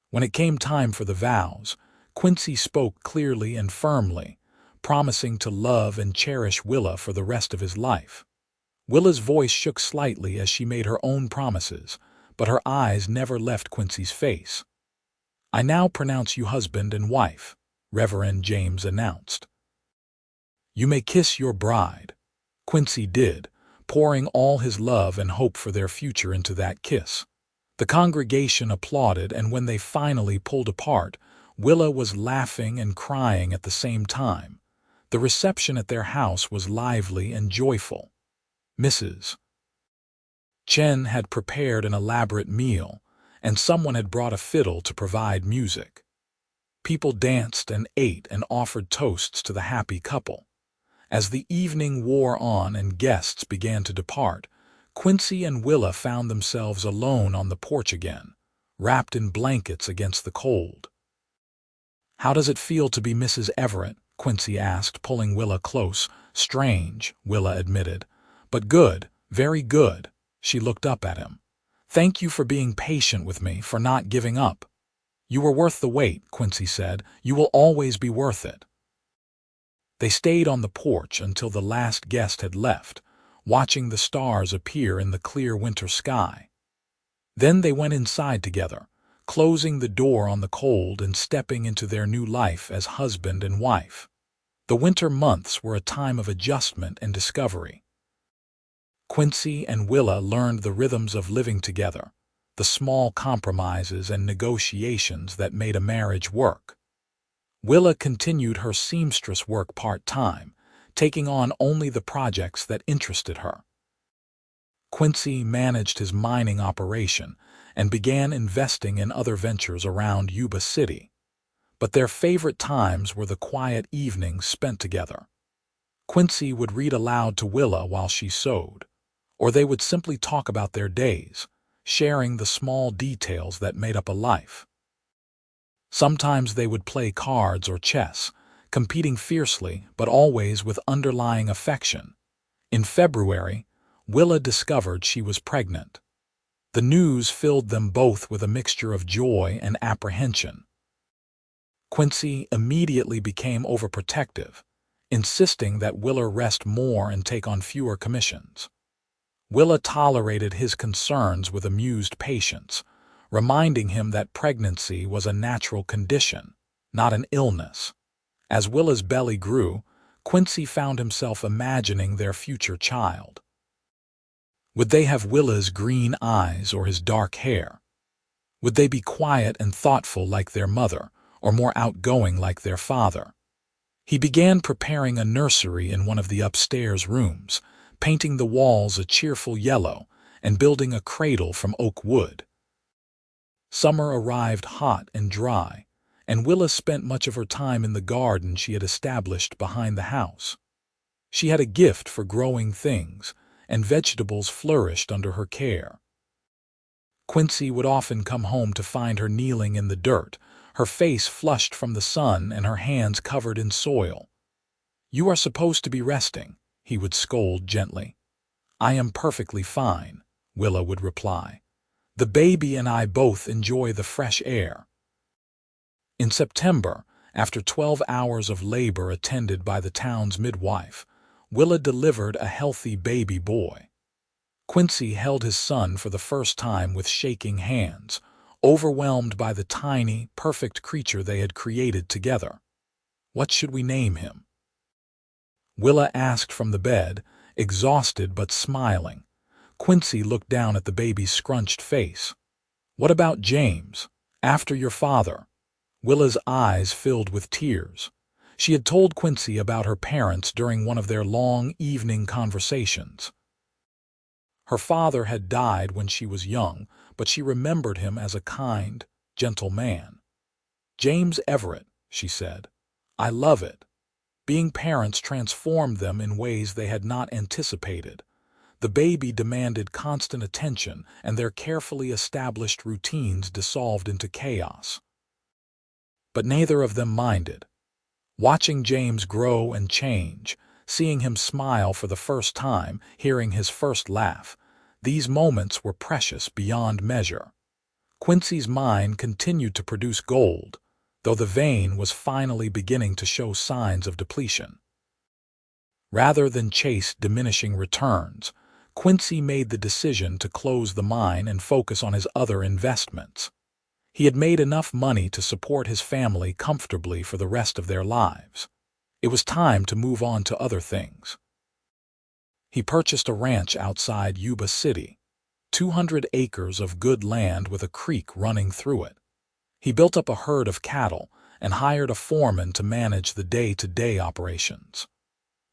When it came time for the vows, Quincy spoke clearly and firmly, promising to love and cherish Willa for the rest of his life. Willa's voice shook slightly as she made her own promises, but her eyes never left Quincy's face. "I now pronounce you husband and wife," Reverend James announced. "You may kiss your bride." Quincy did, pouring all his love and hope for their future into that kiss. The congregation applauded, and when they finally pulled apart, Willa was laughing and crying at the same time. The reception at their house was lively and joyful. Mrs. Chen had prepared an elaborate meal, and someone had brought a fiddle to provide music. People danced and ate and offered toasts to the happy couple. As the evening wore on and guests began to depart, Quincy and Willa found themselves alone on the porch again, wrapped in blankets against the cold. "How does it feel to be Mrs. Everett?" Quincy asked, pulling Willa close. "Strange," Willa admitted. "But good, very good." She looked up at him. "Thank you for being patient with me, for not giving up." "You were worth the wait," Quincy said. "You will always be worth it." They stayed on the porch until the last guest had left, watching the stars appear in the clear winter sky. Then they went inside together, closing the door on the cold and stepping into their new life as husband and wife. The winter months were a time of adjustment and discovery. Quincy and Willa learned the rhythms of living together, the small compromises and negotiations that made a marriage work. Willa continued her seamstress work part-time, taking on only the projects that interested her. Quincy managed his mining operation and began investing in other ventures around Yuba City. But their favorite times were the quiet evenings spent together. Quincy would read aloud to Willa while she sewed, or they would simply talk about their days, sharing the small details that made up a life. Sometimes they would play cards or chess, competing fiercely but always with underlying affection. In February, Willa discovered she was pregnant. The news filled them both with a mixture of joy and apprehension. Quincy immediately became overprotective, insisting that Willa rest more and take on fewer commissions. Willa tolerated his concerns with amused patience, reminding him that pregnancy was a natural condition, not an illness. As Willa's belly grew, Quincy found himself imagining their future child. Would they have Willa's green eyes or his dark hair? Would they be quiet and thoughtful like their mother, or more outgoing like their father? He began preparing a nursery in one of the upstairs rooms, painting the walls a cheerful yellow and building a cradle from oak wood. Summer arrived hot and dry, and Willa spent much of her time in the garden she had established behind the house. She had a gift for growing things, and vegetables flourished under her care. Quincy would often come home to find her kneeling in the dirt, her face flushed from the sun and her hands covered in soil. "You are supposed to be resting," he would scold gently. "I am perfectly fine," Willa would reply. "The baby and I both enjoy the fresh air." In September, after 12 hours of labor attended by the town's midwife, Willa delivered a healthy baby boy. Quincy held his son for the first time with shaking hands, overwhelmed by the tiny, perfect creature they had created together. "What should we name him?" Willa asked from the bed, exhausted but smiling. Quincy looked down at the baby's scrunched face. "What about James, after your father?" Willa's eyes filled with tears. She had told Quincy about her parents during one of their long evening conversations. Her father had died when she was young, but she remembered him as a kind, gentle man. "James Everett," she said. "I love it." Being parents transformed them in ways they had not anticipated. The baby demanded constant attention, and their carefully established routines dissolved into chaos. But neither of them minded. Watching James grow and change, seeing him smile for the first time, hearing his first laugh, these moments were precious beyond measure. Quincy's mine continued to produce gold, though the vein was finally beginning to show signs of depletion. Rather than chase diminishing returns, Quincy made the decision to close the mine and focus on his other investments. He had made enough money to support his family comfortably for the rest of their lives. It was time to move on to other things. He purchased a ranch outside Yuba City, 200 acres of good land with a creek running through it. He built up a herd of cattle and hired a foreman to manage the day-to-day operations.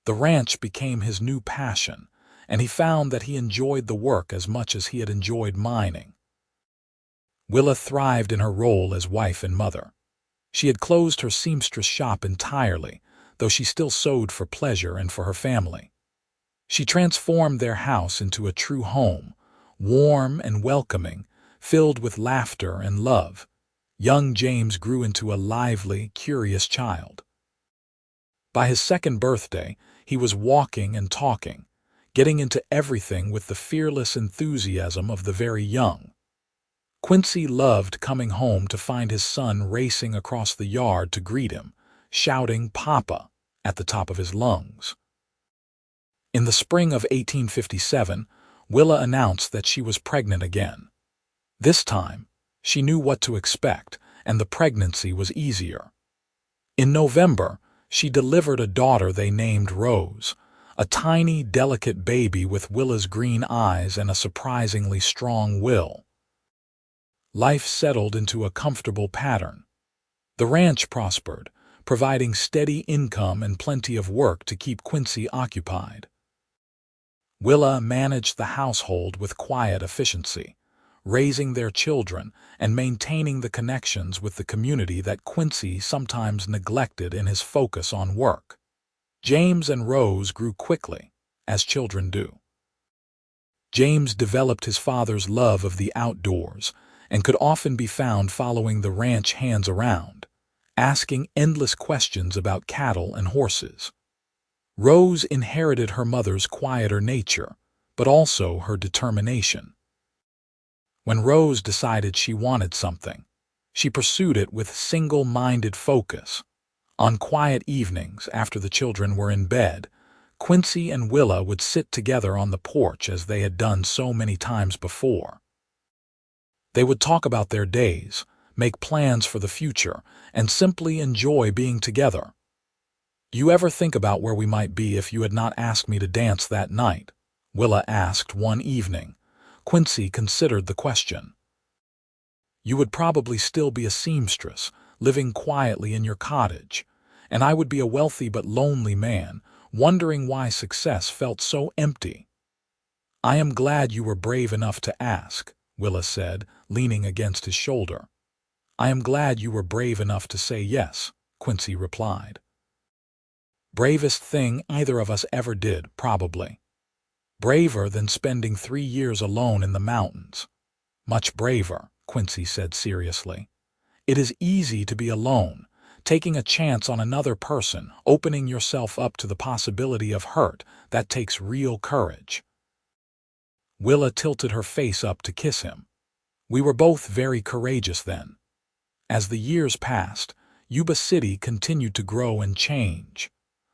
The ranch became his new passion, and he found that he enjoyed the work as much as he had enjoyed mining. Willa thrived in her role as wife and mother. She had closed her seamstress shop entirely, though she still sewed for pleasure and for her family. She transformed their house into a true home, warm and welcoming, filled with laughter and love. Young James grew into a lively, curious child. By his second birthday, he was walking and talking, getting into everything with the fearless enthusiasm of the very young. Quincy loved coming home to find his son racing across the yard to greet him, shouting "Papa" at the top of his lungs. In the spring of 1857, Willa announced that she was pregnant again. This time, she knew what to expect, and the pregnancy was easier. In November, she delivered a daughter they named Rose, a tiny, delicate baby with Willa's green eyes and a surprisingly strong will. Life settled into a comfortable pattern. The ranch prospered, providing steady income and plenty of work to keep Quincy occupied. Willa managed the household with quiet efficiency, raising their children and maintaining the connections with the community that Quincy sometimes neglected in his focus on work. James and Rose grew quickly, as children do. James developed his father's love of the outdoors and could often be found following the ranch hands around, asking endless questions about cattle and horses. Rose inherited her mother's quieter nature, but also her determination. When Rose decided she wanted something, she pursued it with single-minded focus. On quiet evenings after the children were in bed, Quincy and Willa would sit together on the porch as they had done so many times before. They would talk about their days, make plans for the future, and simply enjoy being together. "You ever think about where we might be if you had not asked me to dance that night?" Willa asked one evening. Quincy considered the question. "You would probably still be a seamstress, living quietly in your cottage, and I would be a wealthy but lonely man, wondering why success felt so empty." "I am glad you were brave enough to ask," Willa said, leaning against his shoulder. "I am glad you were brave enough to say yes," Quincy replied. "Bravest thing either of us ever did, probably. Braver than spending 3 years alone in the mountains." "Much braver," Quincy said seriously. "It is easy to be alone, taking a chance on another person, opening yourself up to the possibility of hurt. That takes real courage." Willa tilted her face up to kiss him. "We were both very courageous then." As the years passed, Yuba City continued to grow and change.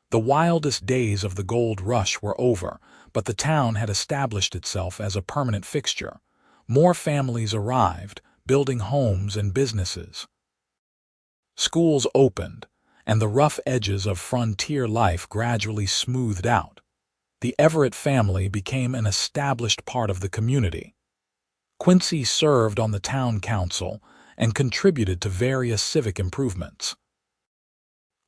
The wildest days of the gold rush were over, but the town had established itself as a permanent fixture. More families arrived, building homes and businesses. Schools opened, and the rough edges of frontier life gradually smoothed out. The Everett family became an established part of the community. Quincy served on the town council and contributed to various civic improvements.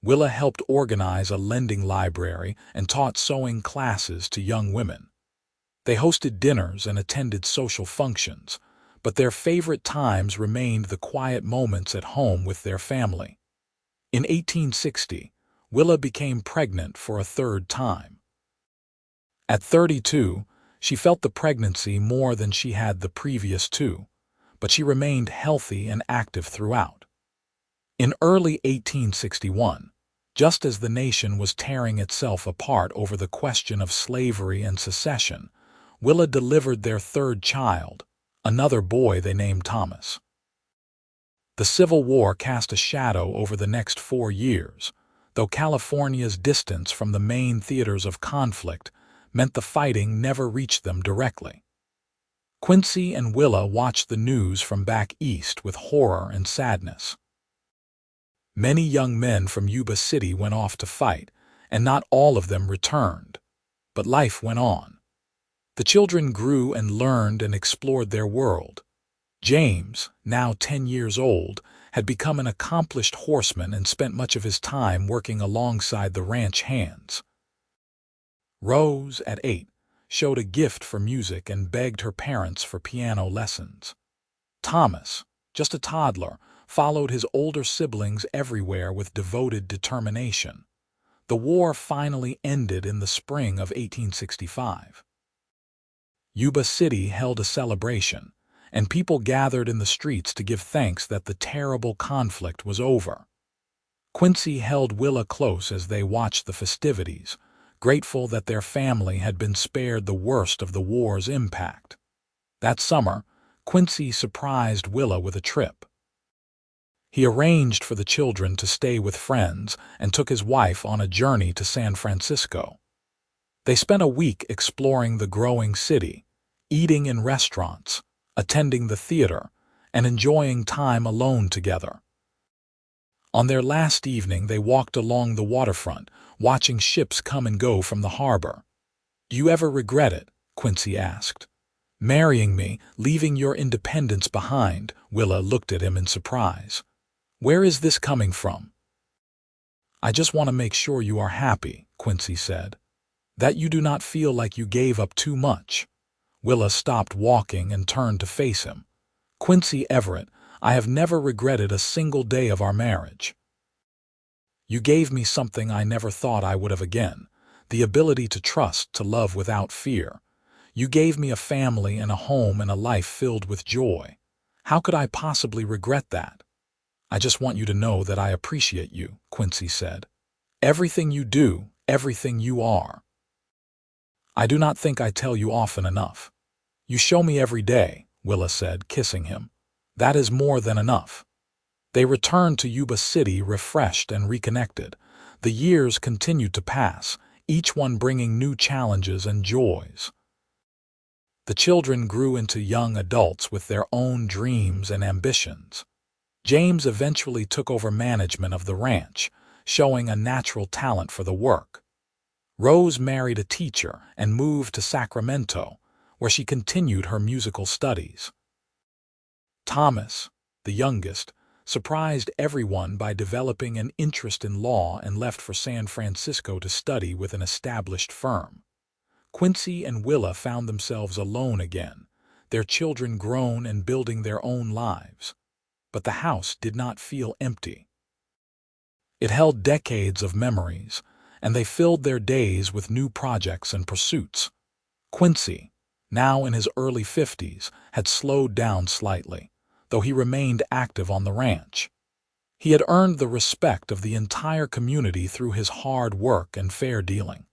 Willa helped organize a lending library and taught sewing classes to young women. They hosted dinners and attended social functions, but their favorite times remained the quiet moments at home with their family. In 1860, Willa became pregnant for a third time. At 32, she felt the pregnancy more than she had the previous two, but she remained healthy and active throughout. In early 1861, just as the nation was tearing itself apart over the question of slavery and secession, Willa delivered their third child, another boy they named Thomas. The Civil War cast a shadow over the next 4 years, though California's distance from the main theaters of conflict meant the fighting never reached them directly. Quincy and Willa watched the news from back east with horror and sadness. Many young men from Yuba City went off to fight, and not all of them returned. But life went on. The children grew and learned and explored their world. James, now 10 years old, had become an accomplished horseman and spent much of his time working alongside the ranch hands. Rose, at 8, showed a gift for music and begged her parents for piano lessons. Thomas, just a toddler, followed his older siblings everywhere with devoted determination. The war finally ended in the spring of 1865. Yuba City held a celebration, and people gathered in the streets to give thanks that the terrible conflict was over. Quincy held Willa close as they watched the festivities, grateful that their family had been spared the worst of the war's impact. That summer, Quincy surprised Willa with a trip. He arranged for the children to stay with friends and took his wife on a journey to San Francisco. They spent a week exploring the growing city, eating in restaurants, attending the theater, and enjoying time alone together. On their last evening, they walked along the waterfront, watching ships come and go from the harbor. "Do you ever regret it?" Quincy asked. "Marrying me, leaving your independence behind?" Willa looked at him in surprise. "Where is this coming from?" "I just want to make sure you are happy," Quincy said. That you do not feel like you gave up too much. Willa stopped walking and turned to face him. Quincy Everett, I have never regretted a single day of our marriage. You gave me something I never thought I would have again, the ability to trust, to love without fear. You gave me a family and a home and a life filled with joy. How could I possibly regret that? I just want you to know that I appreciate you, Quincy said. Everything you do, everything you are. I do not think I tell you often enough. You show me every day, Willa said, kissing him. That is more than enough. They returned to Yuba City refreshed and reconnected. The years continued to pass, each one bringing new challenges and joys. The children grew into young adults with their own dreams and ambitions. James eventually took over management of the ranch, showing a natural talent for the work. Rose married a teacher and moved to Sacramento, where she continued her musical studies. Thomas, the youngest, surprised everyone by developing an interest in law and left for San Francisco to study with an established firm. Quincy and Willa found themselves alone again, their children grown and building their own lives. But the house did not feel empty. It held decades of memories, and they filled their days with new projects and pursuits. Quincy, now in his early 50s, had slowed down slightly, though he remained active on the ranch. He had earned the respect of the entire community through his hard work and fair dealing.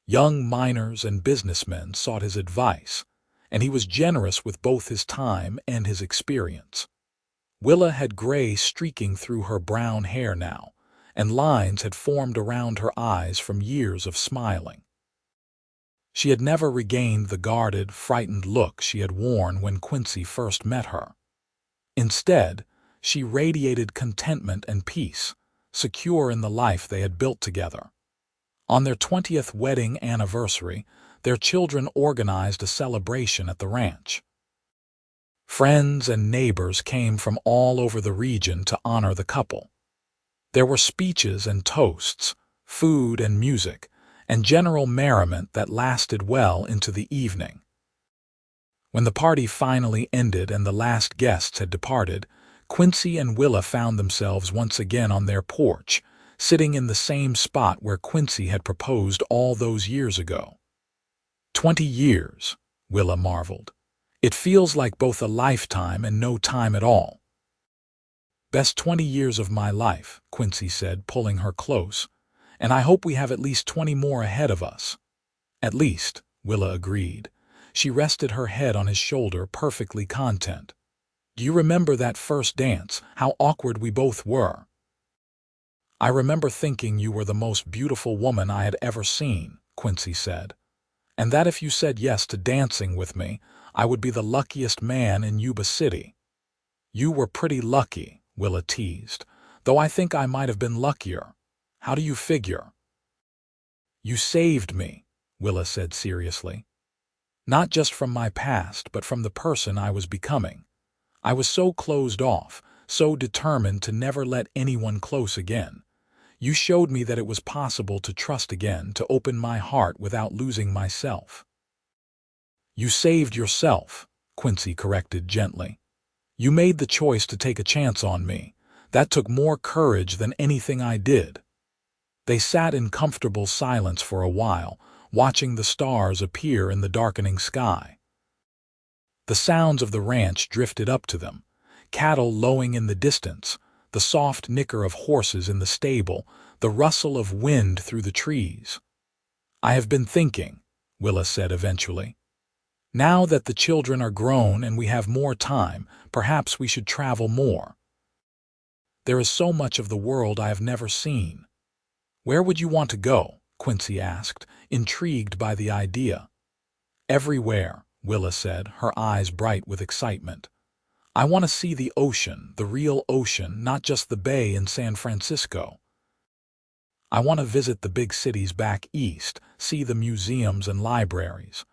Young miners and businessmen sought his advice, and he was generous with both his time and his experience. Willa had gray streaking through her brown hair now, and lines had formed around her eyes from years of smiling. She had never regained the guarded, frightened look she had worn when Quincy first met her. Instead, she radiated contentment and peace, secure in the life they had built together. On their 20th wedding anniversary, their children organized a celebration at the ranch. Friends and neighbors came from all over the region to honor the couple. There were speeches and toasts, food and music, and general merriment that lasted well into the evening. When the party finally ended and the last guests had departed, Quincy and Willa found themselves once again on their porch, sitting in the same spot where Quincy had proposed all those years ago. 20 years, Willa marveled. It feels like both a lifetime and no time at all. Best 20 years of my life, Quincy said, pulling her close, and I hope we have at least 20 more ahead of us. At least, Willa agreed. She rested her head on his shoulder, perfectly content. Do you remember that first dance, how awkward we both were? I remember thinking you were the most beautiful woman I had ever seen, Quincy said, and that if you said yes to dancing with me, I would be the luckiest man in Yuba City. You were pretty lucky, Willa teased, though I think I might have been luckier. How do you figure? You saved me, Willa said seriously. Not just from my past, but from the person I was becoming. I was so closed off, so determined to never let anyone close again. You showed me that it was possible to trust again, to open my heart without losing myself. You saved yourself, Quincy corrected gently. You made the choice to take a chance on me. That took more courage than anything I did. They sat in comfortable silence for a while, watching the stars appear in the darkening sky. The sounds of the ranch drifted up to them, cattle lowing in the distance, the soft nicker of horses in the stable, the rustle of wind through the trees. I have been thinking, Willa said eventually. Now that the children are grown and we have more time, perhaps we should travel more. There is so much of the world I have never seen. Where would you want to go? Quincy asked, intrigued by the idea. Everywhere, Willa said, her eyes bright with excitement. I want to see the ocean, the real ocean, not just the bay in San Francisco. I want to visit the big cities back east, see the museums and libraries.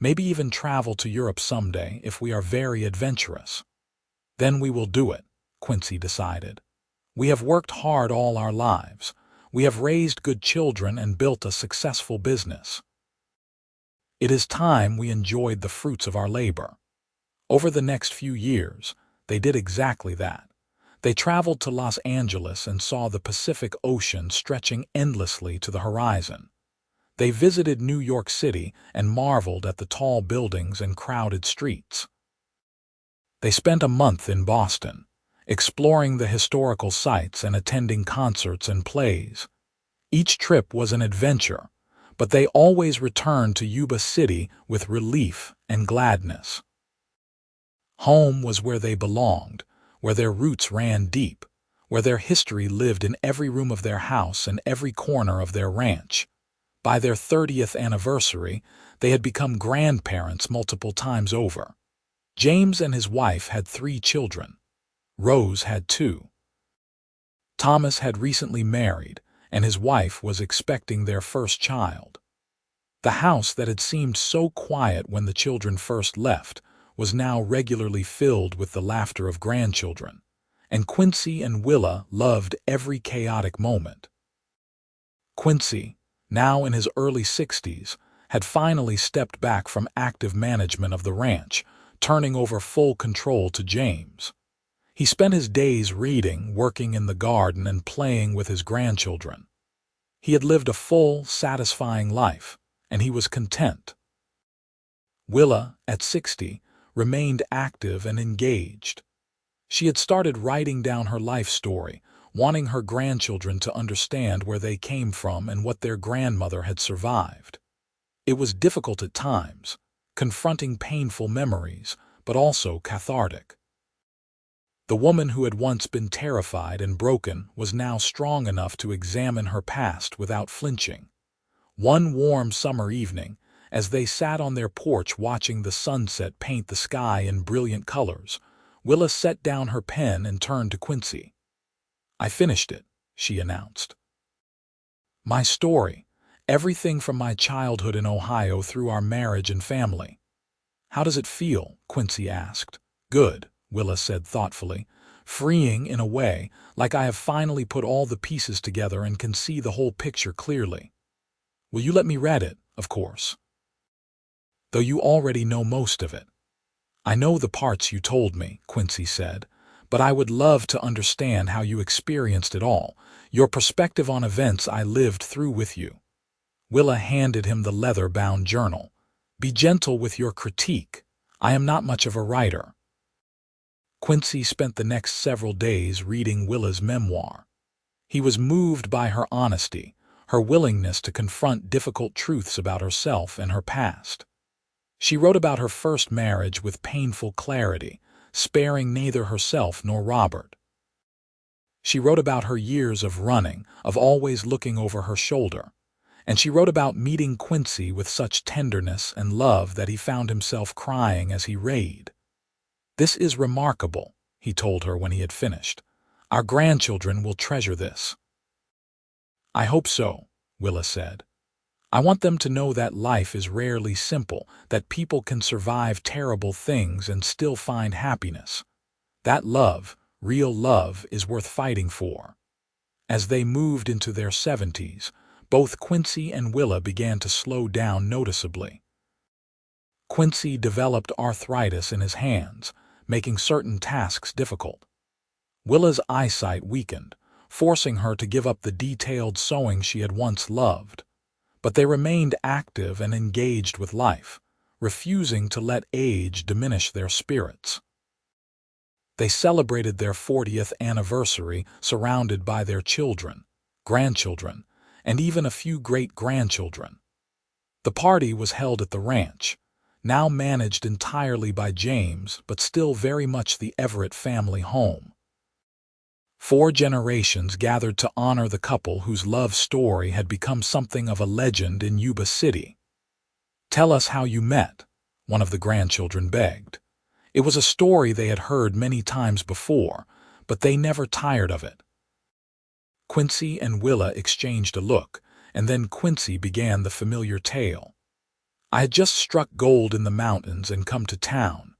Maybe even travel to Europe someday if we are very adventurous. Then we will do it, Quincy decided. We have worked hard all our lives. We have raised good children and built a successful business. It is time we enjoyed the fruits of our labor." Over the next few years, they did exactly that. They traveled to Los Angeles and saw the Pacific Ocean stretching endlessly to the horizon. They visited New York City and marveled at the tall buildings and crowded streets. They spent a month in Boston, exploring the historical sites and attending concerts and plays. Each trip was an adventure, but they always returned to Yuba City with relief and gladness. Home was where they belonged, where their roots ran deep, where their history lived in every room of their house and every corner of their ranch. By their 30th anniversary, they had become grandparents multiple times over. James and his wife had 3 children. Rose had 2. Thomas had recently married, and his wife was expecting their first child. The house that had seemed so quiet when the children first left was now regularly filled with the laughter of grandchildren, and Quincy and Willa loved every chaotic moment. Quincy, now in his early 60s, had finally stepped back from active management of the ranch, turning over full control to James. He spent his days reading, working in the garden, and playing with his grandchildren. He had lived a full, satisfying life, and he was content. Willa, at 60, remained active and engaged. She had started writing down her life story, wanting her grandchildren to understand where they came from and what their grandmother had survived. It was difficult at times, confronting painful memories, but also cathartic. The woman who had once been terrified and broken was now strong enough to examine her past without flinching. One warm summer evening, as they sat on their porch watching the sunset paint the sky in brilliant colors, Willa set down her pen and turned to Quincy. "I finished it," she announced. "My story, everything from my childhood in Ohio through our marriage and family." "How does it feel?" Quincy asked. "Good," Willa said thoughtfully. "Freeing in a way, like I have finally put all the pieces together and can see the whole picture clearly." "Will you let me read it?" "Of course. Though you already know most of it." "I know the parts you told me," Quincy said, "but I would love to understand how you experienced it all, your perspective on events I lived through with you." Willa handed him the leather-bound journal. "Be gentle with your critique. I am not much of a writer." Quincy spent the next several days reading Willa's memoir. He was moved by her honesty, her willingness to confront difficult truths about herself and her past. She wrote about her first marriage with painful clarity, sparing neither herself nor Robert. She wrote about her years of running, of always looking over her shoulder. And she wrote about meeting Quincy with such tenderness and love that he found himself crying as he read. "This is remarkable," he told her when he had finished. "Our grandchildren will treasure this." "I hope so," Willa said. "I want them to know that life is rarely simple, that people can survive terrible things and still find happiness. That love, real love, is worth fighting for." As they moved into their 70s, both Quincy and Willa began to slow down noticeably. Quincy developed arthritis in his hands, making certain tasks difficult. Willa's eyesight weakened, forcing her to give up the detailed sewing she had once loved. But they remained active and engaged with life, refusing to let age diminish their spirits. They celebrated their 40th anniversary surrounded by their children, grandchildren, and even a few great-grandchildren. The party was held at the ranch, now managed entirely by James, but still very much the Everett family home. 4 generations gathered to honor the couple whose love story had become something of a legend in Yuba City. "Tell us how you met," one of the grandchildren begged. It was a story they had heard many times before, but they never tired of it. Quincy and Willa exchanged a look, and then Quincy began the familiar tale. "I had just struck gold in the mountains and come to town.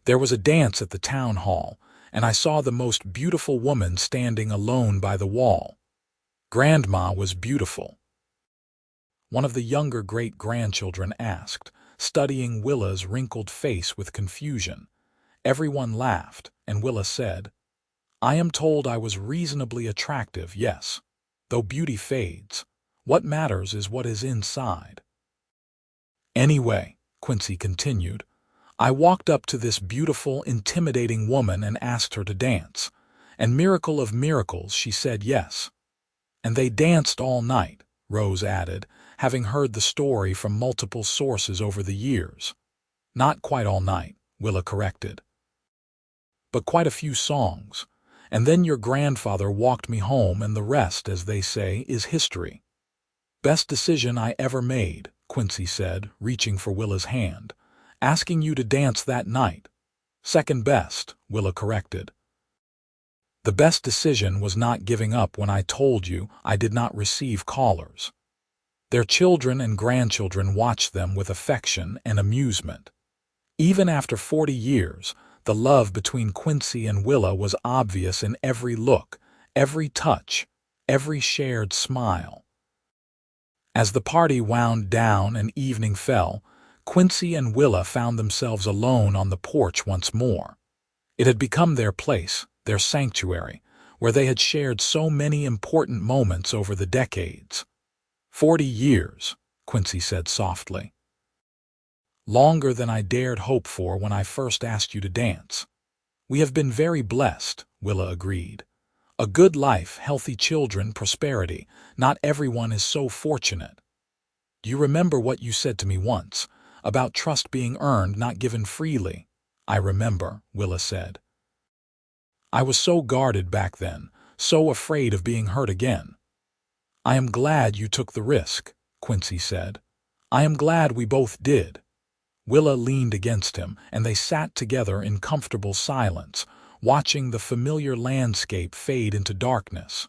There was a dance at the town hall, and I saw the most beautiful woman standing alone by the wall. Grandma was beautiful, one of the younger great-grandchildren asked, studying Willa's wrinkled face with confusion. Everyone laughed, and Willa said, "I am told I was reasonably attractive, yes. Though beauty fades, what matters is what is inside." "Anyway," Quincy continued, "I walked up to this beautiful, intimidating woman and asked her to dance, and miracle of miracles, she said yes. And they danced all night," Rose added, having heard the story from multiple sources over the years. "Not quite all night," Willa corrected, "but quite a few songs. And then your grandfather walked me home, and the rest, as they say, is history." "Best decision I ever made," Quincy said, reaching for Willa's hand. "Asking you to dance that night." "Second best," Willa corrected. "The best decision was not giving up when I told you I did not receive callers." Their children and grandchildren watched them with affection and amusement. Even after 40 years, the love between Quincy and Willa was obvious in every look, every touch, every shared smile. As the party wound down and evening fell, Quincy and Willa found themselves alone on the porch once more. It had become their place, their sanctuary, where they had shared so many important moments over the decades. 40 years, Quincy said softly. "Longer than I dared hope for when I first asked you to dance." "We have been very blessed," Willa agreed. "A good life, healthy children, prosperity. Not everyone is so fortunate. Do you remember what you said to me once, about trust being earned, not given freely?" "I remember," Willa said. "I was so guarded back then, so afraid of being hurt again." "I am glad you took the risk," Quincy said. "I am glad we both did." Willa leaned against him, and they sat together in comfortable silence, watching the familiar landscape fade into darkness.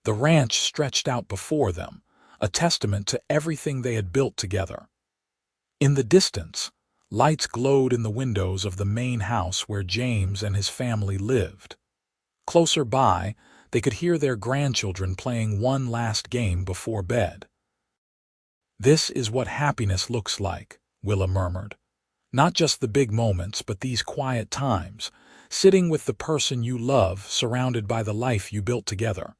The ranch stretched out before them, a testament to everything they had built together. In the distance, lights glowed in the windows of the main house where James and his family lived. Closer by, they could hear their grandchildren playing one last game before bed. "This is what happiness looks like," Willa murmured. "Not just the big moments, but these quiet times, sitting with the person you love, surrounded by the life you built together."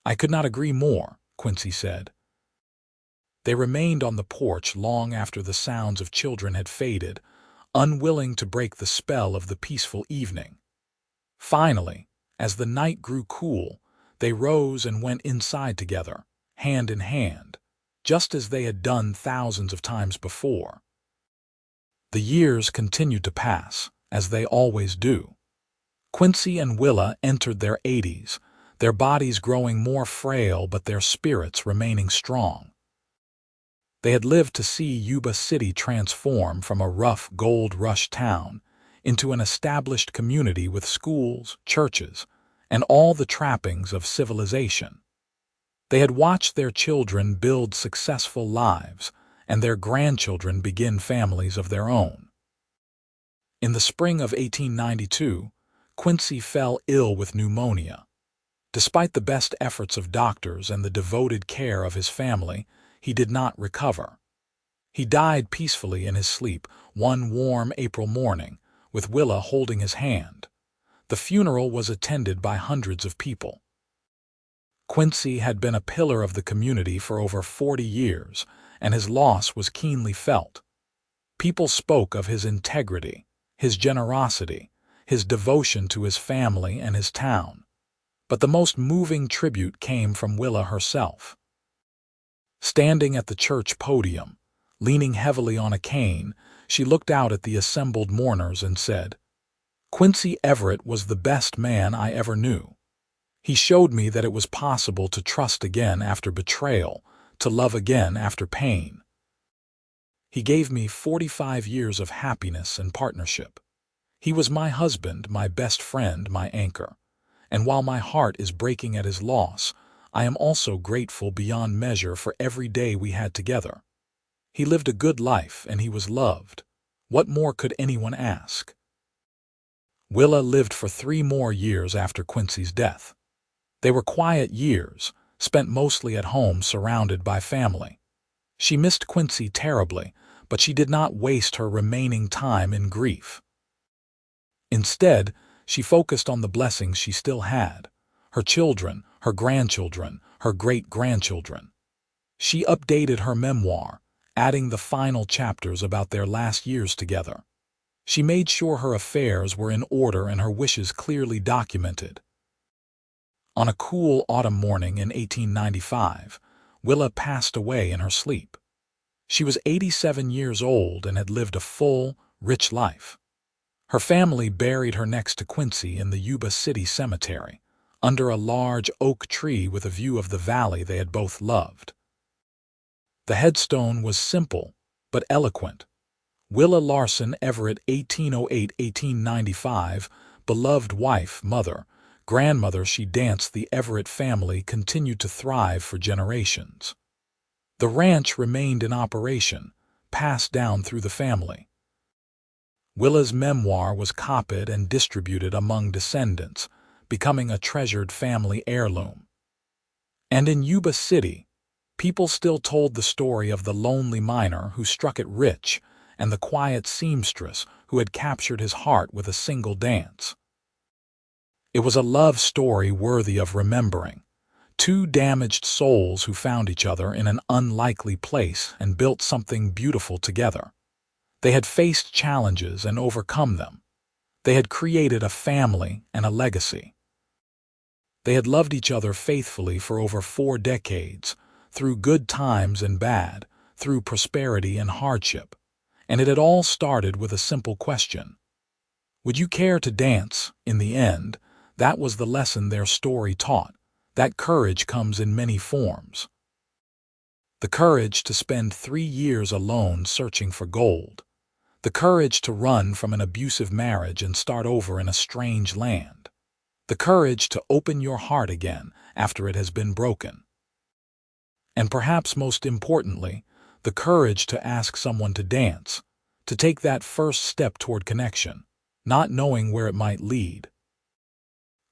"I could not agree more," Quincy said. They remained on the porch long after the sounds of children had faded, unwilling to break the spell of the peaceful evening. Finally, as the night grew cool, they rose and went inside together, hand in hand, just as they had done thousands of times before. The years continued to pass, as they always do. Quincy and Willa entered their 80s, their bodies growing more frail but their spirits remaining strong. They had lived to see Yuba City transform from a rough gold rush town into an established community with schools, churches, and all the trappings of civilization. They had watched their children build successful lives and their grandchildren begin families of their own. In the spring of 1892, Quincy fell ill with pneumonia. Despite the best efforts of doctors and the devoted care of his family, he did not recover. He died peacefully in his sleep one warm April morning, with Willa holding his hand. The funeral was attended by hundreds of people. Quincy had been a pillar of the community for over 40 years, and his loss was keenly felt. People spoke of his integrity, his generosity, his devotion to his family and his town. But the most moving tribute came from Willa herself. Standing at the church podium, leaning heavily on a cane, she looked out at the assembled mourners and said, "Quincy Everett was the best man I ever knew. He showed me that it was possible to trust again after betrayal, to love again after pain. He gave me 45 years of happiness and partnership. He was my husband, my best friend, my anchor. And while my heart is breaking at his loss, I am also grateful beyond measure for every day we had together. He lived a good life and he was loved. What more could anyone ask?" Willa lived for 3 more years after Quincy's death. They were quiet years, spent mostly at home surrounded by family. She missed Quincy terribly, but she did not waste her remaining time in grief. Instead, she focused on the blessings she still had: her children, her grandchildren, her great-grandchildren. She updated her memoir, adding the final chapters about their last years together. She made sure her affairs were in order and her wishes clearly documented. On a cool autumn morning in 1895, Willa passed away in her sleep. She was 87 years old and had lived a full, rich life. Her family buried her next to Quincy in the Yuba City Cemetery, under a large oak tree with a view of the valley they had both loved. The headstone was simple, but eloquent. Willa Larson Everett, 1808–1895, beloved wife, mother, grandmother. She danced. The Everett family continued to thrive for generations. The ranch remained in operation, passed down through the family. Willa's memoir was copied and distributed among descendants, becoming a treasured family heirloom. And in Yuba City, people still told the story of the lonely miner who struck it rich and the quiet seamstress who had captured his heart with a single dance. It was a love story worthy of remembering. Two damaged souls who found each other in an unlikely place and built something beautiful together. They had faced challenges and overcome them. They had created a family and a legacy. They had loved each other faithfully for over 4 decades, through good times and bad, through prosperity and hardship. And it had all started with a simple question: would you care to dance? In the end, that was the lesson their story taught, that courage comes in many forms. The courage to spend 3 years alone searching for gold. The courage to run from an abusive marriage and start over in a strange land. The courage to open your heart again after it has been broken. And perhaps most importantly, the courage to ask someone to dance, to take that first step toward connection, not knowing where it might lead.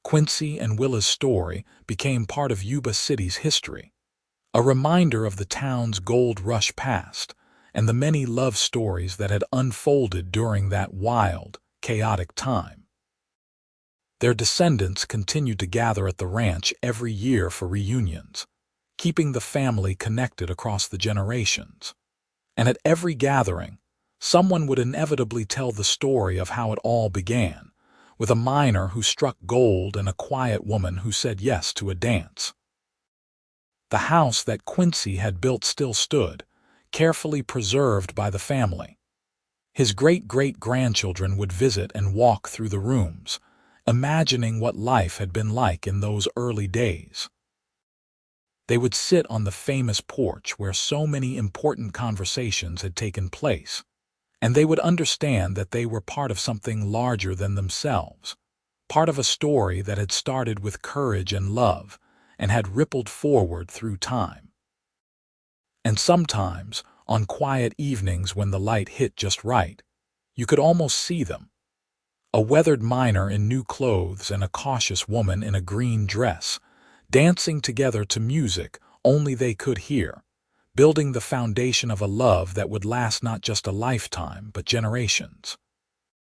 Quincy and Willa's story became part of Yuba City's history, a reminder of the town's gold rush past and the many love stories that had unfolded during that wild, chaotic time. Their descendants continued to gather at the ranch every year for reunions, keeping the family connected across the generations. And at every gathering, someone would inevitably tell the story of how it all began, with a miner who struck gold and a quiet woman who said yes to a dance. The house that Quincy had built still stood, carefully preserved by the family. His great-great-grandchildren would visit and walk through the rooms, imagining what life had been like in those early days. They would sit on the famous porch where so many important conversations had taken place, and they would understand that they were part of something larger than themselves, part of a story that had started with courage and love and had rippled forward through time. And sometimes, on quiet evenings when the light hit just right, you could almost see them. A weathered miner in new clothes and a cautious woman in a green dress, dancing together to music only they could hear, building the foundation of a love that would last not just a lifetime but generations.